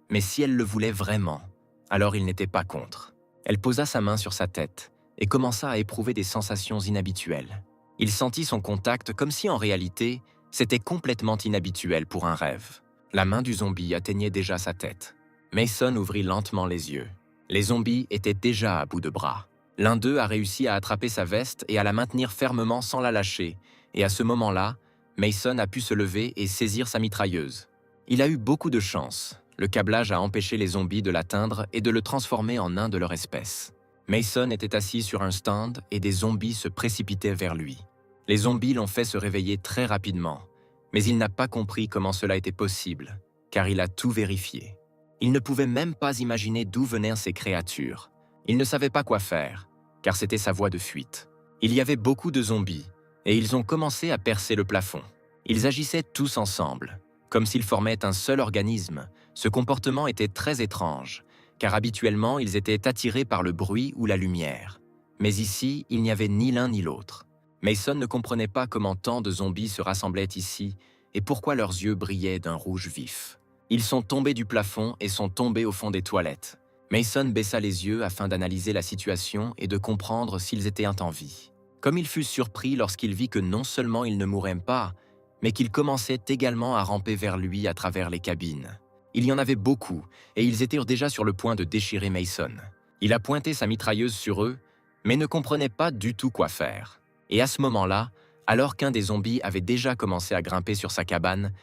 mais si elle le voulait vraiment, alors il n'était pas contre. Elle posa sa main sur sa tête et commença à éprouver des sensations inhabituelles. Il sentit son contact comme si en réalité, c'était complètement inhabituel pour un rêve. La main du zombie atteignait déjà sa tête. Mason ouvrit lentement les yeux. Les zombies étaient déjà à bout de bras. L'un d'eux a réussi à attraper sa veste et à la maintenir fermement sans la lâcher, et à ce moment-là, Mason a pu se lever et saisir sa mitrailleuse. Il a eu beaucoup de chance. Le câblage a empêché les zombies de l'atteindre et de le transformer en un de leur espèce. Mason était assis sur un stand et des zombies se précipitaient vers lui. Les zombies l'ont fait se réveiller très rapidement, mais il n'a pas compris comment cela était possible, car il a tout vérifié. Il ne pouvait même pas imaginer d'où venaient ces créatures. Il ne savait pas quoi faire, car c'était sa voie de fuite. Il y avait beaucoup de zombies, et ils ont commencé à percer le plafond. Ils agissaient tous ensemble, comme s'ils formaient un seul organisme. Ce comportement était très étrange, car habituellement ils étaient attirés par le bruit ou la lumière. Mais ici, il n'y avait ni l'un ni l'autre. Mason ne comprenait pas comment tant de zombies se rassemblaient ici et pourquoi leurs yeux brillaient d'un rouge vif. Ils sont tombés du plafond et sont tombés au fond des toilettes. Mason baissa les yeux afin d'analyser la situation et de comprendre s'ils étaient en vie. Comme il fut surpris lorsqu'il vit que non seulement ils ne mouraient pas, mais qu'ils commençaient également à ramper vers lui à travers les cabines. Il y en avait beaucoup, et ils étaient déjà sur le point de déchirer Mason. Il a pointé sa mitrailleuse sur eux, mais ne comprenait pas du tout quoi faire. Et à ce moment-là, alors qu'un des zombies avait déjà commencé à grimper sur sa cabane,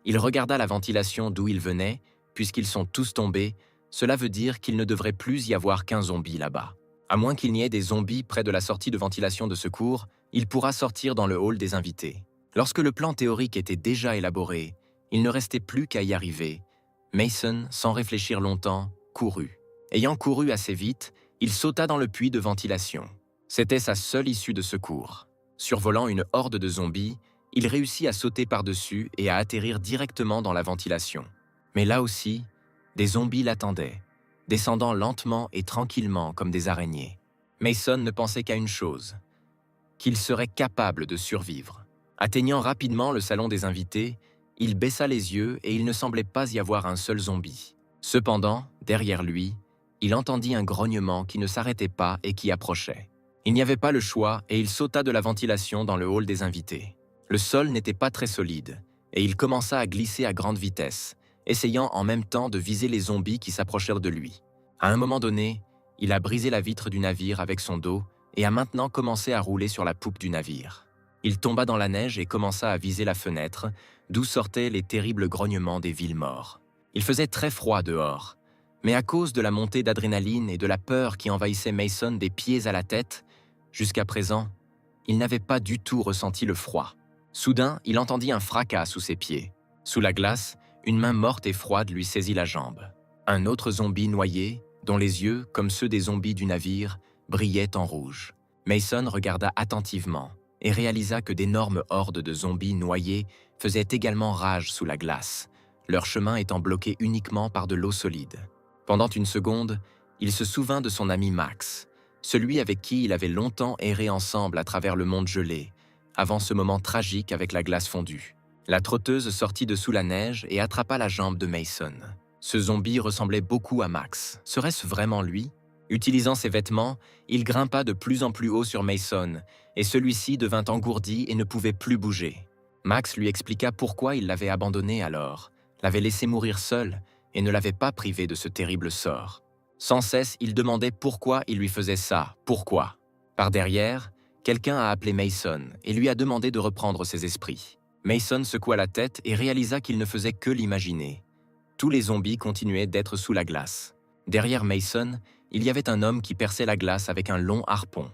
il regarda la ventilation d'où il venait, puisqu'ils sont tous tombés, cela veut dire qu'il ne devrait plus y avoir qu'un zombie là-bas. À moins qu'il n'y ait des zombies près de la sortie de ventilation de secours, il pourra sortir dans le hall des invités. Lorsque le plan théorique était déjà élaboré, il ne restait plus qu'à y arriver. Mason, sans réfléchir longtemps, courut. Ayant couru assez vite, il sauta dans le puits de ventilation. C'était sa seule issue de secours. Survolant une horde de zombies, Il réussit à sauter par-dessus et à atterrir directement dans la ventilation. Mais là aussi, des zombies l'attendaient, descendant lentement et tranquillement comme des araignées. Mason ne pensait qu'à une chose, qu'il serait capable de survivre. Atteignant rapidement le salon des invités, il baissa les yeux et il ne semblait pas y avoir un seul zombie. Cependant, derrière lui, il entendit un grognement qui ne s'arrêtait pas et qui approchait. Il n'y avait pas le choix et il sauta de la ventilation dans le hall des invités. Le sol n'était pas très solide et il commença à glisser à grande vitesse, essayant en même temps de viser les zombies qui s'approchèrent de lui. À un moment donné, il a brisé la vitre du navire avec son dos et a maintenant commencé à rouler sur la poupe du navire. Il tomba dans la neige et commença à viser la fenêtre, d'où sortaient les terribles grognements des villes morts. Il faisait très froid dehors, mais à cause de la montée d'adrénaline et de la peur qui envahissait Mason des pieds à la tête, jusqu'à présent, il n'avait pas du tout ressenti le froid. Soudain, il entendit un fracas sous ses pieds. Sous la glace, une main morte et froide lui saisit la jambe. Un autre zombie noyé, dont les yeux, comme ceux des zombies du navire, brillaient en rouge. Mason regarda attentivement et réalisa que d'énormes hordes de zombies noyés faisaient également rage sous la glace, leur chemin étant bloqué uniquement par de l'eau solide. Pendant une seconde, il se souvint de son ami Max, celui avec qui il avait longtemps erré ensemble à travers le monde gelé, avant ce moment tragique avec la glace fondue. La trotteuse sortit de sous la neige et attrapa la jambe de Mason. Ce zombie ressemblait beaucoup à Max. Serait-ce vraiment lui? Utilisant ses vêtements, il grimpa de plus en plus haut sur Mason, et celui-ci devint engourdi et ne pouvait plus bouger. Max lui expliqua pourquoi il l'avait abandonné alors, l'avait laissé mourir seul et ne l'avait pas privé de ce terrible sort. Sans cesse, il demandait pourquoi il lui faisait ça, pourquoi. Par derrière, quelqu'un a appelé Mason et lui a demandé de reprendre ses esprits. Mason secoua la tête et réalisa qu'il ne faisait que l'imaginer. Tous les zombies continuaient d'être sous la glace. Derrière Mason, il y avait un homme qui perçait la glace avec un long harpon.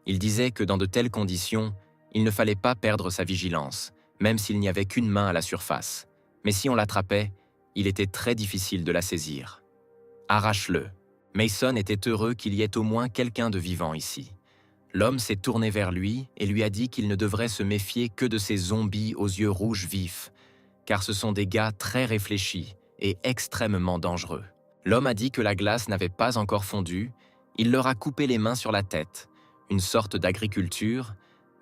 Il disait que dans de telles conditions, il ne fallait pas perdre sa vigilance, même s'il n'y avait qu'une main à la surface. Mais si on l'attrapait, il était très difficile de la saisir. Arrache-le. Mason était heureux qu'il y ait au moins quelqu'un de vivant ici. L'homme s'est tourné vers lui et lui a dit qu'il ne devrait se méfier que de ces zombies aux yeux rouges vifs, car ce sont des gars très réfléchis et extrêmement dangereux. L'homme a dit que la glace n'avait pas encore fondu, il leur a coupé les mains sur la tête, une sorte d'agriculture.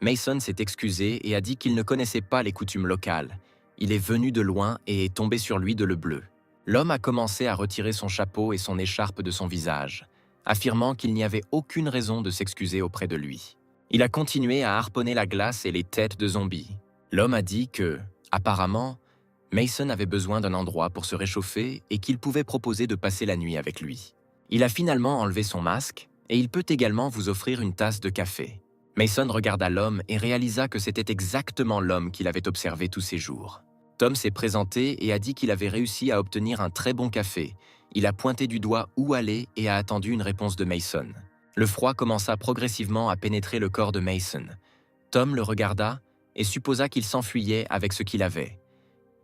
Mason s'est excusé et a dit qu'il ne connaissait pas les coutumes locales. Il est venu de loin et est tombé sur lui de le bleu. L'homme a commencé à retirer son chapeau et son écharpe de son visage, affirmant qu'il n'y avait aucune raison de s'excuser auprès de lui. Il a continué à harponner la glace et les têtes de zombies. L'homme a dit que, apparemment, Mason avait besoin d'un endroit pour se réchauffer et qu'il pouvait proposer de passer la nuit avec lui. Il a finalement enlevé son masque et il peut également vous offrir une tasse de café. Mason regarda l'homme et réalisa que c'était exactement l'homme qu'il avait observé tous ces jours. Tom s'est présenté et a dit qu'il avait réussi à obtenir un très bon café. Il a pointé du doigt où aller et a attendu une réponse de Mason. Le froid commença progressivement à pénétrer le corps de Mason. Tom le regarda et supposa qu'il s'enfuyait avec ce qu'il avait.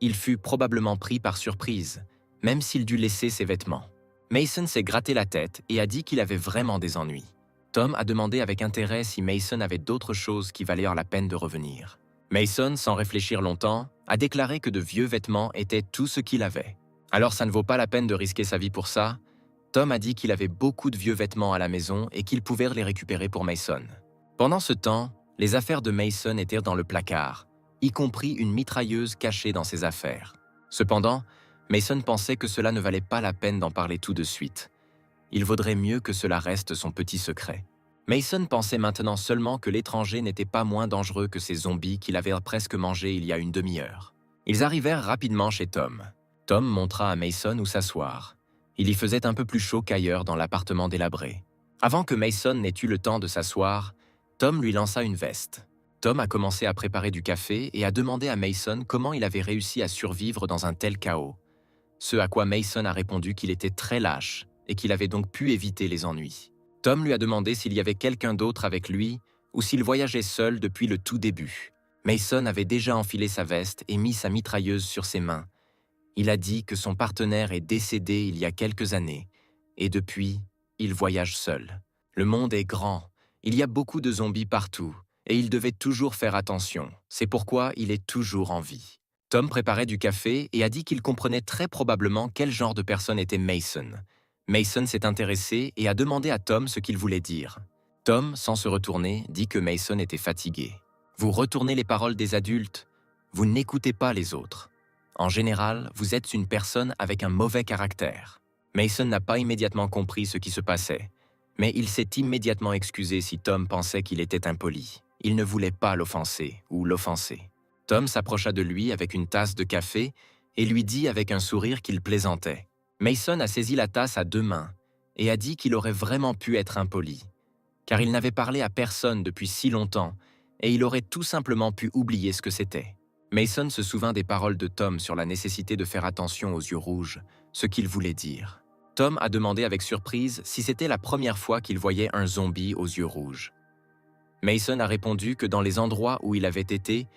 Il fut probablement pris par surprise, même s'il dut laisser ses vêtements. Mason s'est gratté la tête et a dit qu'il avait vraiment des ennuis. Tom a demandé avec intérêt si Mason avait d'autres choses qui valaient la peine de revenir. Mason, sans réfléchir longtemps, a déclaré que de vieux vêtements étaient tout ce qu'il avait. Alors ça ne vaut pas la peine de risquer sa vie pour ça. Tom a dit qu'il avait beaucoup de vieux vêtements à la maison et qu'il pouvait les récupérer pour Mason. Pendant ce temps, les affaires de Mason étaient dans le placard, y compris une mitrailleuse cachée dans ses affaires. Cependant, Mason pensait que cela ne valait pas la peine d'en parler tout de suite. Il vaudrait mieux que cela reste son petit secret. Mason pensait maintenant seulement que l'étranger n'était pas moins dangereux que ces zombies qu'il avait presque mangés il y a une demi-heure. Ils arrivèrent rapidement chez Tom. Tom montra à Mason où s'asseoir. Il y faisait un peu plus chaud qu'ailleurs dans l'appartement délabré. Avant que Mason n'ait eu le temps de s'asseoir, Tom lui lança une veste. Tom a commencé à préparer du café et a demandé à Mason comment il avait réussi à survivre dans un tel chaos. Ce à quoi Mason a répondu qu'il était très lâche et qu'il avait donc pu éviter les ennuis. Tom lui a demandé s'il y avait quelqu'un d'autre avec lui ou s'il voyageait seul depuis le tout début. Mason avait déjà enfilé sa veste et mis sa mitrailleuse sur ses mains. Il a dit que son partenaire est décédé il y a quelques années et depuis, il voyage seul. Le monde est grand, il y a beaucoup de zombies partout et il devait toujours faire attention. C'est pourquoi il est toujours en vie. Tom préparait du café et a dit qu'il comprenait très probablement quel genre de personne était Mason. Mason s'est intéressé et a demandé à Tom ce qu'il voulait dire. Tom, sans se retourner, dit que Mason était fatigué. Vous retournez les paroles des adultes, vous n'écoutez pas les autres. En général, vous êtes une personne avec un mauvais caractère. Mason n'a pas immédiatement compris ce qui se passait, mais il s'est immédiatement excusé si Tom pensait qu'il était impoli. Il ne voulait pas l'offenser ou l'offenser. Tom s'approcha de lui avec une tasse de café et lui dit avec un sourire qu'il plaisantait. Mason a saisi la tasse à 2 mains et a dit qu'il aurait vraiment pu être impoli, car il n'avait parlé à personne depuis si longtemps et il aurait tout simplement pu oublier ce que c'était. Mason se souvint des paroles de Tom sur la nécessité de faire attention aux yeux rouges, ce qu'il voulait dire. Tom a demandé avec surprise si c'était la première fois qu'il voyait un zombie aux yeux rouges. Mason a répondu que dans les endroits où il avait été,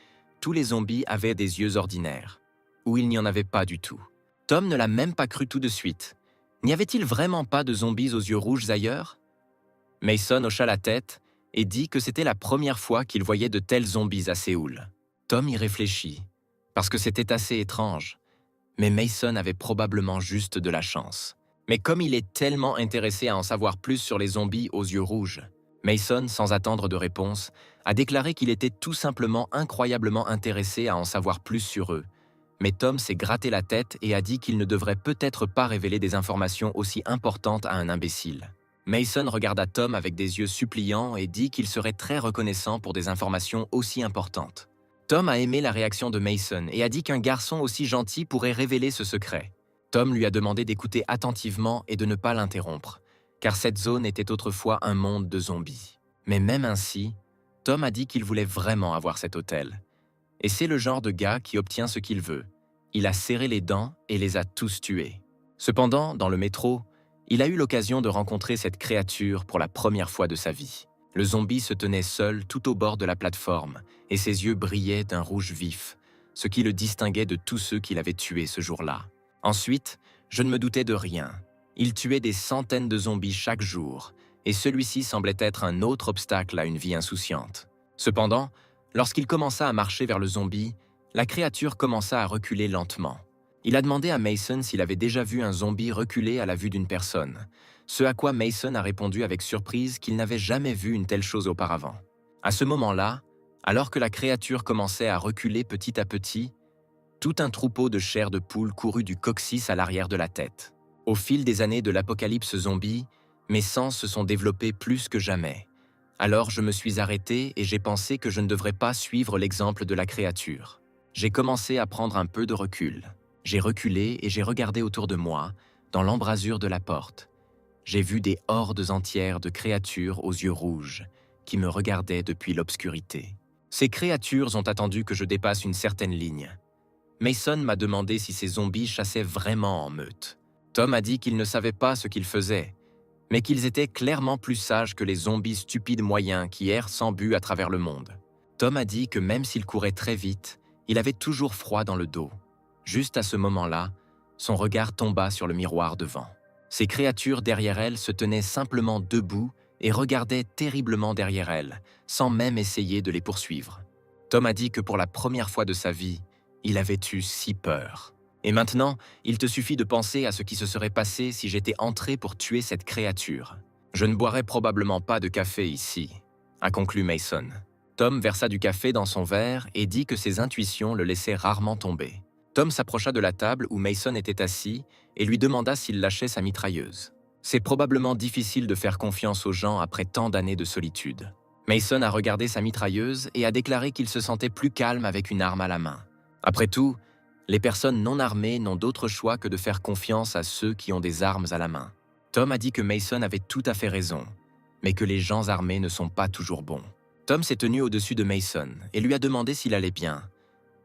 tous les zombies avaient des yeux ordinaires, ou il n'y en avait pas du tout. Tom ne l'a même pas cru tout de suite. N'y avait-il vraiment pas de zombies aux yeux rouges ailleurs? Mason hocha la tête et dit que c'était la première fois qu'il voyait de tels zombies à Séoul. Tom y réfléchit, parce que c'était assez étrange, mais Mason avait probablement juste de la chance. Mais comme il est tellement intéressé à en savoir plus sur les zombies aux yeux rouges, Mason, sans attendre de réponse, a déclaré qu'il était tout simplement incroyablement intéressé à en savoir plus sur eux. Mais Tom s'est gratté la tête et a dit qu'il ne devrait peut-être pas révéler des informations aussi importantes à un imbécile. Mason regarda Tom avec des yeux suppliants et dit qu'il serait très reconnaissant pour des informations aussi importantes. Tom a aimé la réaction de Mason et a dit qu'un garçon aussi gentil pourrait révéler ce secret. Tom lui a demandé d'écouter attentivement et de ne pas l'interrompre, car cette zone était autrefois un monde de zombies. Mais même ainsi, Tom a dit qu'il voulait vraiment avoir cet hôtel. Et c'est le genre de gars qui obtient ce qu'il veut. Il a serré les dents et les a tous tués. Cependant, dans le métro, il a eu l'occasion de rencontrer cette créature pour la première fois de sa vie. Le zombie se tenait seul tout au bord de la plateforme et ses yeux brillaient d'un rouge vif, ce qui le distinguait de tous ceux qu'il avait tués ce jour-là. Ensuite, je ne me doutais de rien. Il tuait des centaines de zombies chaque jour, et celui-ci semblait être un autre obstacle à une vie insouciante. Cependant, lorsqu'il commença à marcher vers le zombie, la créature commença à reculer lentement. Il a demandé à Mason s'il avait déjà vu un zombie reculer à la vue d'une personne, ce à quoi Mason a répondu avec surprise qu'il n'avait jamais vu une telle chose auparavant. À ce moment-là, alors que la créature commençait à reculer petit à petit, tout un troupeau de chair de poule courut du coccyx à l'arrière de la tête. Au fil des années de l'apocalypse zombie, mes sens se sont développés plus que jamais. Alors je me suis arrêté et j'ai pensé que je ne devrais pas suivre l'exemple de la créature. J'ai commencé à prendre un peu de recul. J'ai reculé et j'ai regardé autour de moi, dans l'embrasure de la porte. J'ai vu des hordes entières de créatures aux yeux rouges qui me regardaient depuis l'obscurité. Ces créatures ont attendu que je dépasse une certaine ligne. Mason m'a demandé si ces zombies chassaient vraiment en meute. Tom a dit qu'il ne savait pas ce qu'ils faisaient, mais qu'ils étaient clairement plus sages que les zombies stupides moyens qui errent sans but à travers le monde. Tom a dit que même s'il courait très vite, il avait toujours froid dans le dos. Juste à ce moment-là, son regard tomba sur le miroir devant. Ces créatures derrière elle se tenaient simplement debout et regardaient terriblement derrière elle, sans même essayer de les poursuivre. Tom a dit que pour la première fois de sa vie, il avait eu si peur. Et maintenant, il te suffit de penser à ce qui se serait passé si j'étais entré pour tuer cette créature. Je ne boirais probablement pas de café ici, a conclu Mason. Tom versa du café dans son verre et dit que ses intuitions le laissaient rarement tomber. Tom s'approcha de la table où Mason était assis et lui demanda s'il lâchait sa mitrailleuse. C'est probablement difficile de faire confiance aux gens après tant d'années de solitude. Mason a regardé sa mitrailleuse et a déclaré qu'il se sentait plus calme avec une arme à la main. Après tout, les personnes non armées n'ont d'autre choix que de faire confiance à ceux qui ont des armes à la main. Tom a dit que Mason avait tout à fait raison, mais que les gens armés ne sont pas toujours bons. Tom s'est tenu au-dessus de Mason et lui a demandé s'il allait bien.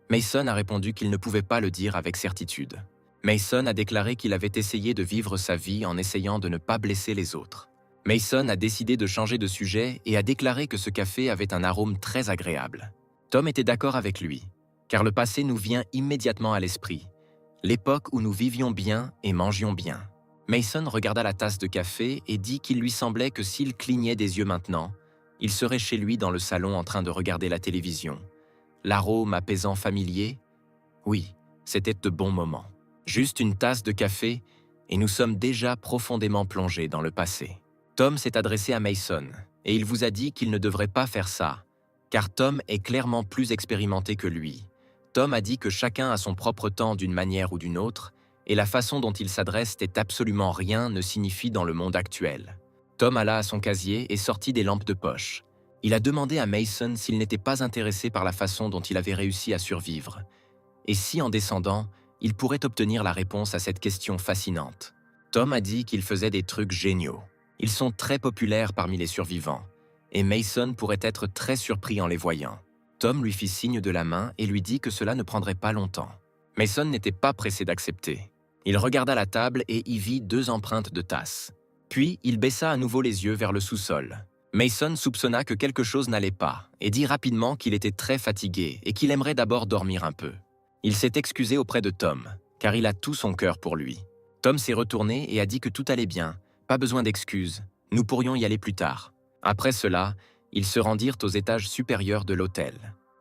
Mason a répondu qu'il ne pouvait pas le dire avec certitude. Mason a déclaré qu'il avait essayé de vivre sa vie en essayant de ne pas blesser les autres. Mason a décidé de changer de sujet et a déclaré que ce café avait un arôme très agréable. Tom était d'accord avec lui, car le passé nous vient immédiatement à l'esprit, l'époque où nous vivions bien et mangions bien. Mason regarda la tasse de café et dit qu'il lui semblait que s'il clignait des yeux maintenant, Il serait chez lui dans le salon en train de regarder la télévision. L'arôme apaisant familier? Oui, c'était de bons moments. Juste une tasse de café et nous sommes déjà profondément plongés dans le passé. Tom s'est adressé à Mason et il vous a dit qu'il ne devrait pas faire ça, car Tom est clairement plus expérimenté que lui. Tom a dit que chacun a son propre temps d'une manière ou d'une autre, et la façon dont il s'adresse est absolument rien ne signifie dans le monde actuel. Tom alla à son casier et sortit des lampes de poche. Il a demandé à Mason s'il n'était pas intéressé par la façon dont il avait réussi à survivre, et si en descendant, il pourrait obtenir la réponse à cette question fascinante. Tom a dit qu'il faisait des trucs géniaux. Ils sont très populaires parmi les survivants, et Mason pourrait être très surpris en les voyant. Tom lui fit signe de la main et lui dit que cela ne prendrait pas longtemps. Mason n'était pas pressé d'accepter. Il regarda la table et y vit 2 empreintes de tasses. Puis, il baissa à nouveau les yeux vers le sous-sol. Mason soupçonna que quelque chose n'allait pas et dit rapidement qu'il était très fatigué et qu'il aimerait d'abord dormir un peu. Il s'est excusé auprès de Tom, car il a tout son cœur pour lui. Tom s'est retourné et a dit que tout allait bien, pas besoin d'excuses, nous pourrions y aller plus tard. Après cela, ils se rendirent aux étages supérieurs de l'hôtel.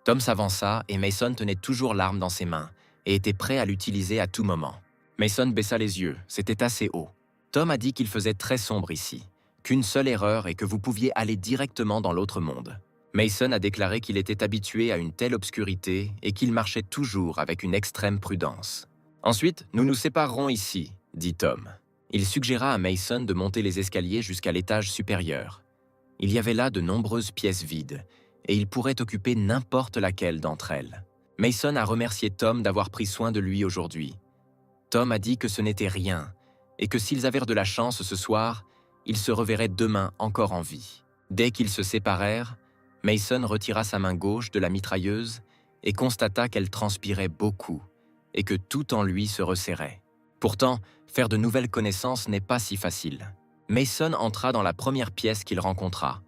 Tom s'avança et Mason tenait toujours l'arme dans ses mains et était prêt à l'utiliser à tout moment. Mason baissa les yeux, c'était assez haut. Tom a dit qu'il faisait très sombre ici, qu'une seule erreur et que vous pouviez aller directement dans l'autre monde. Mason a déclaré qu'il était habitué à une telle obscurité et qu'il marchait toujours avec une extrême prudence. « Ensuite, nous nous séparerons ici », dit Tom. Il suggéra à Mason de monter les escaliers jusqu'à l'étage supérieur. Il y avait là de nombreuses pièces vides, et il pourrait occuper n'importe laquelle d'entre elles. Mason a remercié Tom d'avoir pris soin de lui aujourd'hui. Tom a dit que ce n'était rien, et que s'ils avaient de la chance ce soir, ils se reverraient demain encore en vie. Dès qu'ils se séparèrent, Mason retira sa main gauche de la mitrailleuse et constata qu'elle transpirait beaucoup, et que tout en lui se resserrait. Pourtant, faire de nouvelles connaissances n'est pas si facile. Mason entra dans la première pièce qu'il rencontra.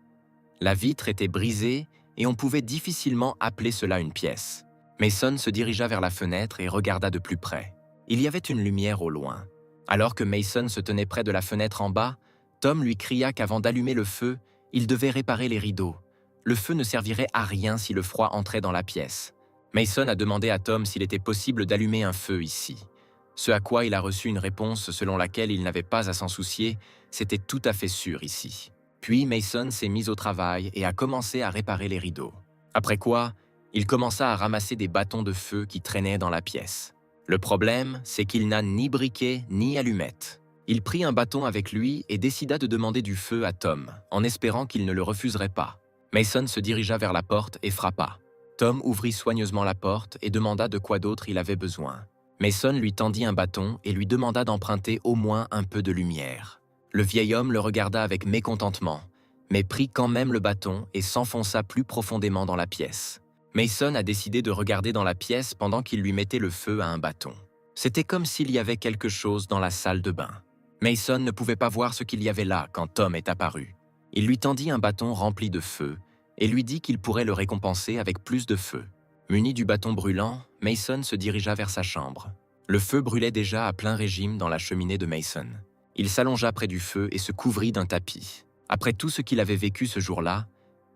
La vitre était brisée et on pouvait difficilement appeler cela une pièce. Mason se dirigea vers la fenêtre et regarda de plus près. Il y avait une lumière au loin. Alors que Mason se tenait près de la fenêtre en bas, Tom lui cria qu'avant d'allumer le feu, il devait réparer les rideaux. Le feu ne servirait à rien si le froid entrait dans la pièce. Mason a demandé à Tom s'il était possible d'allumer un feu ici. Ce à quoi il a reçu une réponse selon laquelle il n'avait pas à s'en soucier, c'était tout à fait sûr ici. Puis Mason s'est mis au travail et a commencé à réparer les rideaux. Après quoi, il commença à ramasser des bâtons de feu qui traînaient dans la pièce. Le problème, c'est qu'il n'a ni briquet ni allumette. Il prit un bâton avec lui et décida de demander du feu à Tom, en espérant qu'il ne le refuserait pas. Mason se dirigea vers la porte et frappa. Tom ouvrit soigneusement la porte et demanda de quoi d'autre il avait besoin. Mason lui tendit un bâton et lui demanda d'emprunter au moins un peu de lumière. Le vieil homme le regarda avec mécontentement, mais prit quand même le bâton et s'enfonça plus profondément dans la pièce. Mason a décidé de regarder dans la pièce pendant qu'il lui mettait le feu à un bâton. C'était comme s'il y avait quelque chose dans la salle de bain. Mason ne pouvait pas voir ce qu'il y avait là quand Tom est apparu. Il lui tendit un bâton rempli de feu et lui dit qu'il pourrait le récompenser avec plus de feu. Muni du bâton brûlant, Mason se dirigea vers sa chambre. Le feu brûlait déjà à plein régime dans la cheminée de Mason. Il s'allongea près du feu et se couvrit d'un tapis. Après tout ce qu'il avait vécu ce jour-là,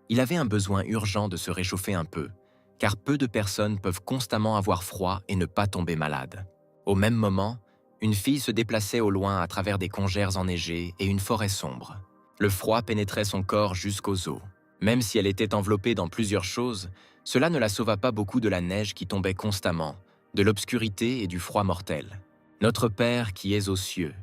il avait un besoin urgent de se réchauffer un peu, car peu de personnes peuvent constamment avoir froid et ne pas tomber malade. Au même moment, une fille se déplaçait au loin à travers des congères enneigées et une forêt sombre. Le froid pénétrait son corps jusqu'aux os. Même si elle était enveloppée dans plusieurs choses, cela ne la sauva pas beaucoup de la neige qui tombait constamment, de l'obscurité et du froid mortel. Notre Père qui es aux cieux,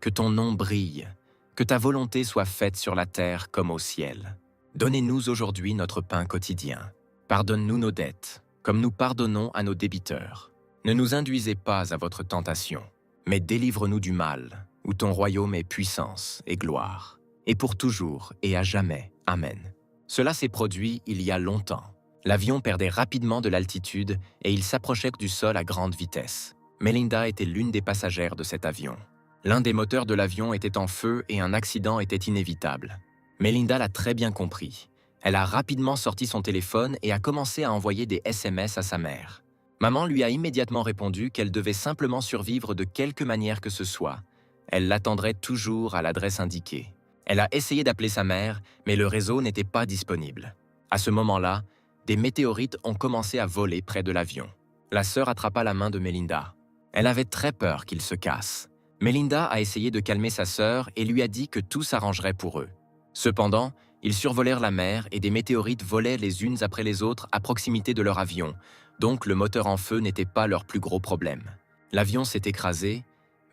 que ton nom brille, que ta volonté soit faite sur la terre comme au ciel. Donnez-nous aujourd'hui notre pain quotidien. Pardonne-nous nos dettes, comme nous pardonnons à nos débiteurs. Ne nous induisez pas à votre tentation, mais délivre-nous du mal, où ton royaume est puissance et gloire, et pour toujours et à jamais. Amen. Cela s'est produit il y a longtemps. L'avion perdait rapidement de l'altitude et il s'approchait du sol à grande vitesse. Melinda était l'une des passagères de cet avion. L'un des moteurs de l'avion était en feu et un accident était inévitable. Melinda l'a très bien compris. Elle a rapidement sorti son téléphone et a commencé à envoyer des SMS à sa mère. Maman lui a immédiatement répondu qu'elle devait simplement survivre de quelque manière que ce soit. Elle l'attendrait toujours à l'adresse indiquée. Elle a essayé d'appeler sa mère, mais le réseau n'était pas disponible. À ce moment-là, des météorites ont commencé à voler près de l'avion. La sœur attrapa la main de Melinda. Elle avait très peur qu'il se casse. Melinda a essayé de calmer sa sœur et lui a dit que tout s'arrangerait pour eux. Cependant, ils survolèrent la mer et des météorites volaient les unes après les autres à proximité de leur avion, donc le moteur en feu n'était pas leur plus gros problème. L'avion s'est écrasé,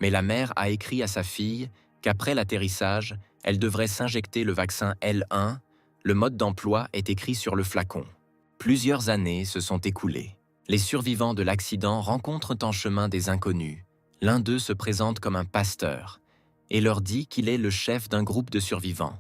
mais la mère a écrit à sa fille qu'après l'atterrissage, elle devrait s'injecter le vaccin L1. Le mode d'emploi est écrit sur le flacon. Plusieurs années se sont écoulées. Les survivants de l'accident rencontrent en chemin des inconnus. L'un d'eux se présente comme un pasteur et leur dit qu'il est le chef d'un groupe de survivants.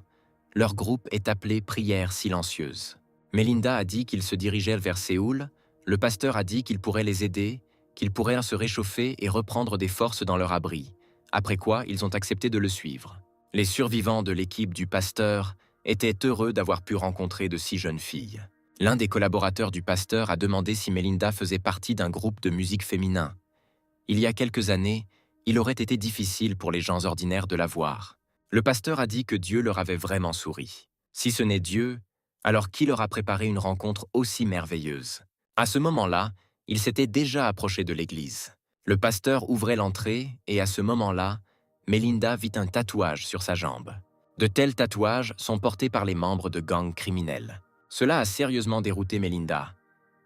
Leur groupe est appelé Prière silencieuse. Melinda a dit qu'il se dirigeait vers Séoul. Le pasteur a dit qu'il pourrait les aider, qu'ils pourraient se réchauffer et reprendre des forces dans leur abri, après quoi ils ont accepté de le suivre. Les survivants de l'équipe du pasteur étaient heureux d'avoir pu rencontrer de si jeunes filles. L'un des collaborateurs du pasteur a demandé si Melinda faisait partie d'un groupe de musique féminin. Il y a quelques années, il aurait été difficile pour les gens ordinaires de la voir. Le pasteur a dit que Dieu leur avait vraiment souri. Si ce n'est Dieu, alors qui leur a préparé une rencontre aussi merveilleuse? À ce moment-là, il s'était déjà approché de l'église. Le pasteur ouvrait l'entrée et à ce moment-là, Melinda vit un tatouage sur sa jambe. De tels tatouages sont portés par les membres de gangs criminels. Cela a sérieusement dérouté Melinda.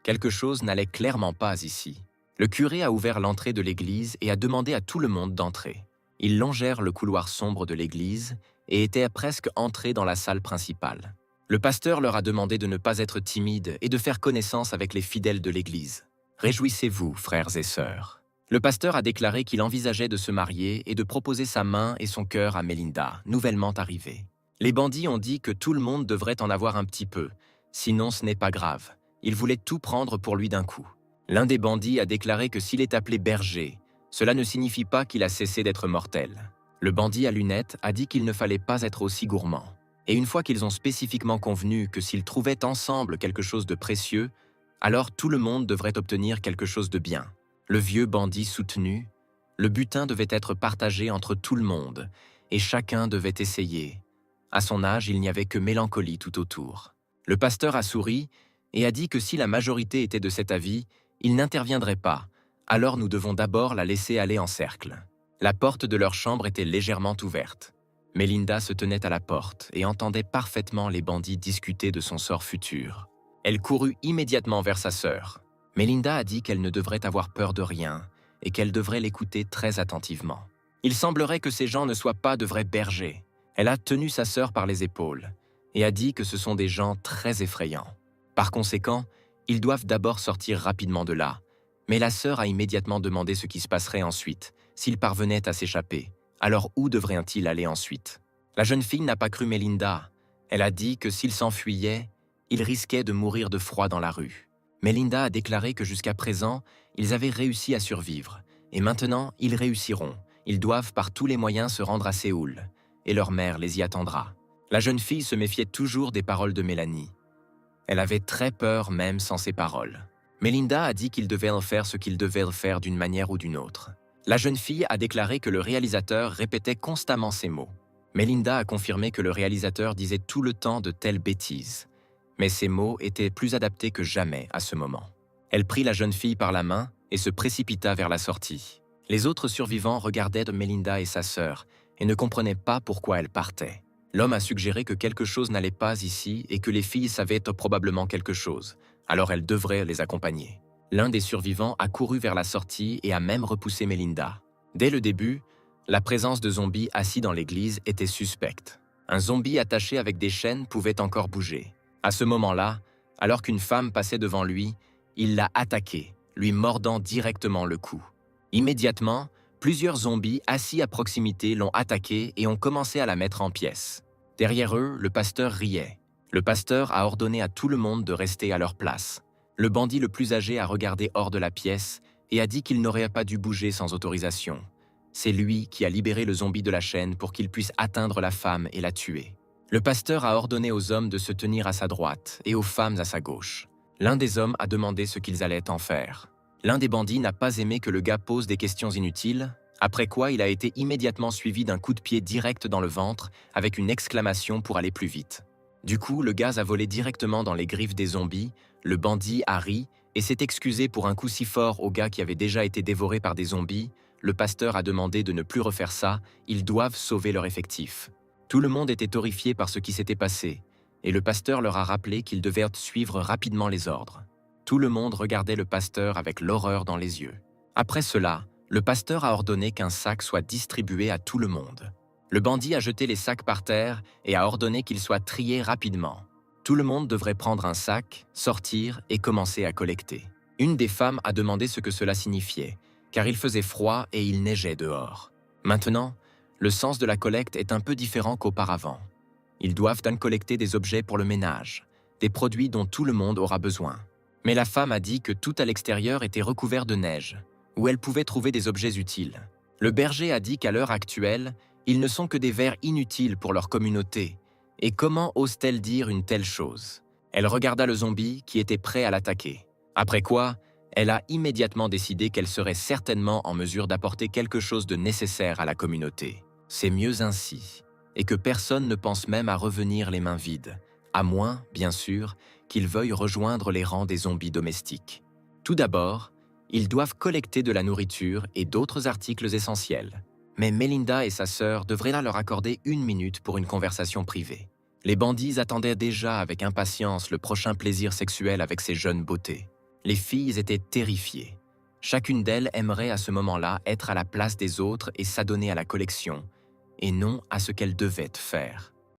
Quelque chose n'allait clairement pas ici. Le curé a ouvert l'entrée de l'église et a demandé à tout le monde d'entrer. Ils longèrent le couloir sombre de l'église et étaient presque entrés dans la salle principale. Le pasteur leur a demandé de ne pas être timides et de faire connaissance avec les fidèles de l'église. « Réjouissez-vous, frères et sœurs. » Le pasteur a déclaré qu'il envisageait de se marier et de proposer sa main et son cœur à Melinda, nouvellement arrivée. Les bandits ont dit que tout le monde devrait en avoir un petit peu, sinon ce n'est pas grave. Ils voulaient tout prendre pour lui d'un coup. L'un des bandits a déclaré que s'il est appelé berger, cela ne signifie pas qu'il a cessé d'être mortel. Le bandit à lunettes a dit qu'il ne fallait pas être aussi gourmand. Et une fois qu'ils ont spécifiquement convenu que s'ils trouvaient ensemble quelque chose de précieux, alors tout le monde devrait obtenir quelque chose de bien. Le vieux bandit soutenu, le butin devait être partagé entre tout le monde, et chacun devait essayer. À son âge, il n'y avait que mélancolie tout autour. Le pasteur a souri et a dit que si la majorité était de cet avis, il n'interviendrait pas, alors nous devons d'abord la laisser aller en cercle. La porte de leur chambre était légèrement ouverte. Melinda se tenait à la porte et entendait parfaitement les bandits discuter de son sort futur. Elle courut immédiatement vers sa sœur. Melinda a dit qu'elle ne devrait avoir peur de rien et qu'elle devrait l'écouter très attentivement. Il semblerait que ces gens ne soient pas de vrais bergers. Elle a tenu sa sœur par les épaules et a dit que ce sont des gens très effrayants. Par conséquent, ils doivent d'abord sortir rapidement de là. Mais la sœur a immédiatement demandé ce qui se passerait ensuite, s'ils parvenaient à s'échapper. Alors où devraient-ils aller ensuite? La jeune fille n'a pas cru Melinda. Elle a dit que s'ils s'enfuyaient, ils risquaient de mourir de froid dans la rue. Melinda a déclaré que jusqu'à présent, ils avaient réussi à survivre. Et maintenant, ils réussiront. Ils doivent par tous les moyens se rendre à Séoul. Et leur mère les y attendra. La jeune fille se méfiait toujours des paroles de Mélanie. Elle avait très peur même sans ces paroles. Melinda a dit qu'ils devaient faire ce qu'ils devaient faire d'une manière ou d'une autre. La jeune fille a déclaré que le réalisateur répétait constamment ces mots. Melinda a confirmé que le réalisateur disait tout le temps de telles bêtises. Mais ces mots étaient plus adaptés que jamais à ce moment. Elle prit la jeune fille par la main et se précipita vers la sortie. Les autres survivants regardaient Melinda et sa sœur et ne comprenaient pas pourquoi elle partait. L'homme a suggéré que quelque chose n'allait pas ici et que les filles savaient probablement quelque chose, alors elles devraient les accompagner. L'un des survivants a couru vers la sortie et a même repoussé Melinda. Dès le début, la présence de zombies assis dans l'église était suspecte. Un zombie attaché avec des chaînes pouvait encore bouger. À ce moment-là, alors qu'une femme passait devant lui, il l'a attaquée, lui mordant directement le cou. Immédiatement, plusieurs zombies assis à proximité l'ont attaquée et ont commencé à la mettre en pièces. Derrière eux, le pasteur riait. Le pasteur a ordonné à tout le monde de rester à leur place. Le bandit le plus âgé a regardé hors de la pièce et a dit qu'il n'aurait pas dû bouger sans autorisation. C'est lui qui a libéré le zombie de la chaîne pour qu'il puisse atteindre la femme et la tuer. Le pasteur a ordonné aux hommes de se tenir à sa droite et aux femmes à sa gauche. L'un des hommes a demandé ce qu'ils allaient en faire. L'un des bandits n'a pas aimé que le gars pose des questions inutiles, après quoi il a été immédiatement suivi d'un coup de pied direct dans le ventre avec une exclamation pour aller plus vite. Du coup, le gaz a volé directement dans les griffes des zombies, le bandit a ri et s'est excusé pour un coup si fort au gars qui avait déjà été dévoré par des zombies. Le pasteur a demandé de ne plus refaire ça, ils doivent sauver leur effectif. Tout le monde était horrifié par ce qui s'était passé, et le pasteur leur a rappelé qu'ils devaient suivre rapidement les ordres. Tout le monde regardait le pasteur avec l'horreur dans les yeux. Après cela, le pasteur a ordonné qu'un sac soit distribué à tout le monde. Le bandit a jeté les sacs par terre et a ordonné qu'ils soient triés rapidement. Tout le monde devrait prendre un sac, sortir et commencer à collecter. Une des femmes a demandé ce que cela signifiait, car il faisait froid et il neigeait dehors. Maintenant, le sens de la collecte est un peu différent qu'auparavant. Ils doivent collecter des objets pour le ménage, des produits dont tout le monde aura besoin. Mais la femme a dit que tout à l'extérieur était recouvert de neige, où elle pouvait trouver des objets utiles. Le berger a dit qu'à l'heure actuelle, ils ne sont que des vers inutiles pour leur communauté. Et comment ose-t-elle dire une telle chose? Elle regarda le zombie qui était prêt à l'attaquer. Après quoi, elle a immédiatement décidé qu'elle serait certainement en mesure d'apporter quelque chose de nécessaire à la communauté. C'est mieux ainsi, et que personne ne pense même à revenir les mains vides, à moins, bien sûr, qu'ils veuillent rejoindre les rangs des zombies domestiques. Tout d'abord, ils doivent collecter de la nourriture et d'autres articles essentiels. Mais Melinda et sa sœur devraient là leur accorder 1 minute pour une conversation privée. Les bandits attendaient déjà avec impatience le prochain plaisir sexuel avec ces jeunes beautés. Les filles étaient terrifiées. Chacune d'elles aimerait à ce moment-là être à la place des autres et s'adonner à la collection, et non à ce qu'elles devaient faire.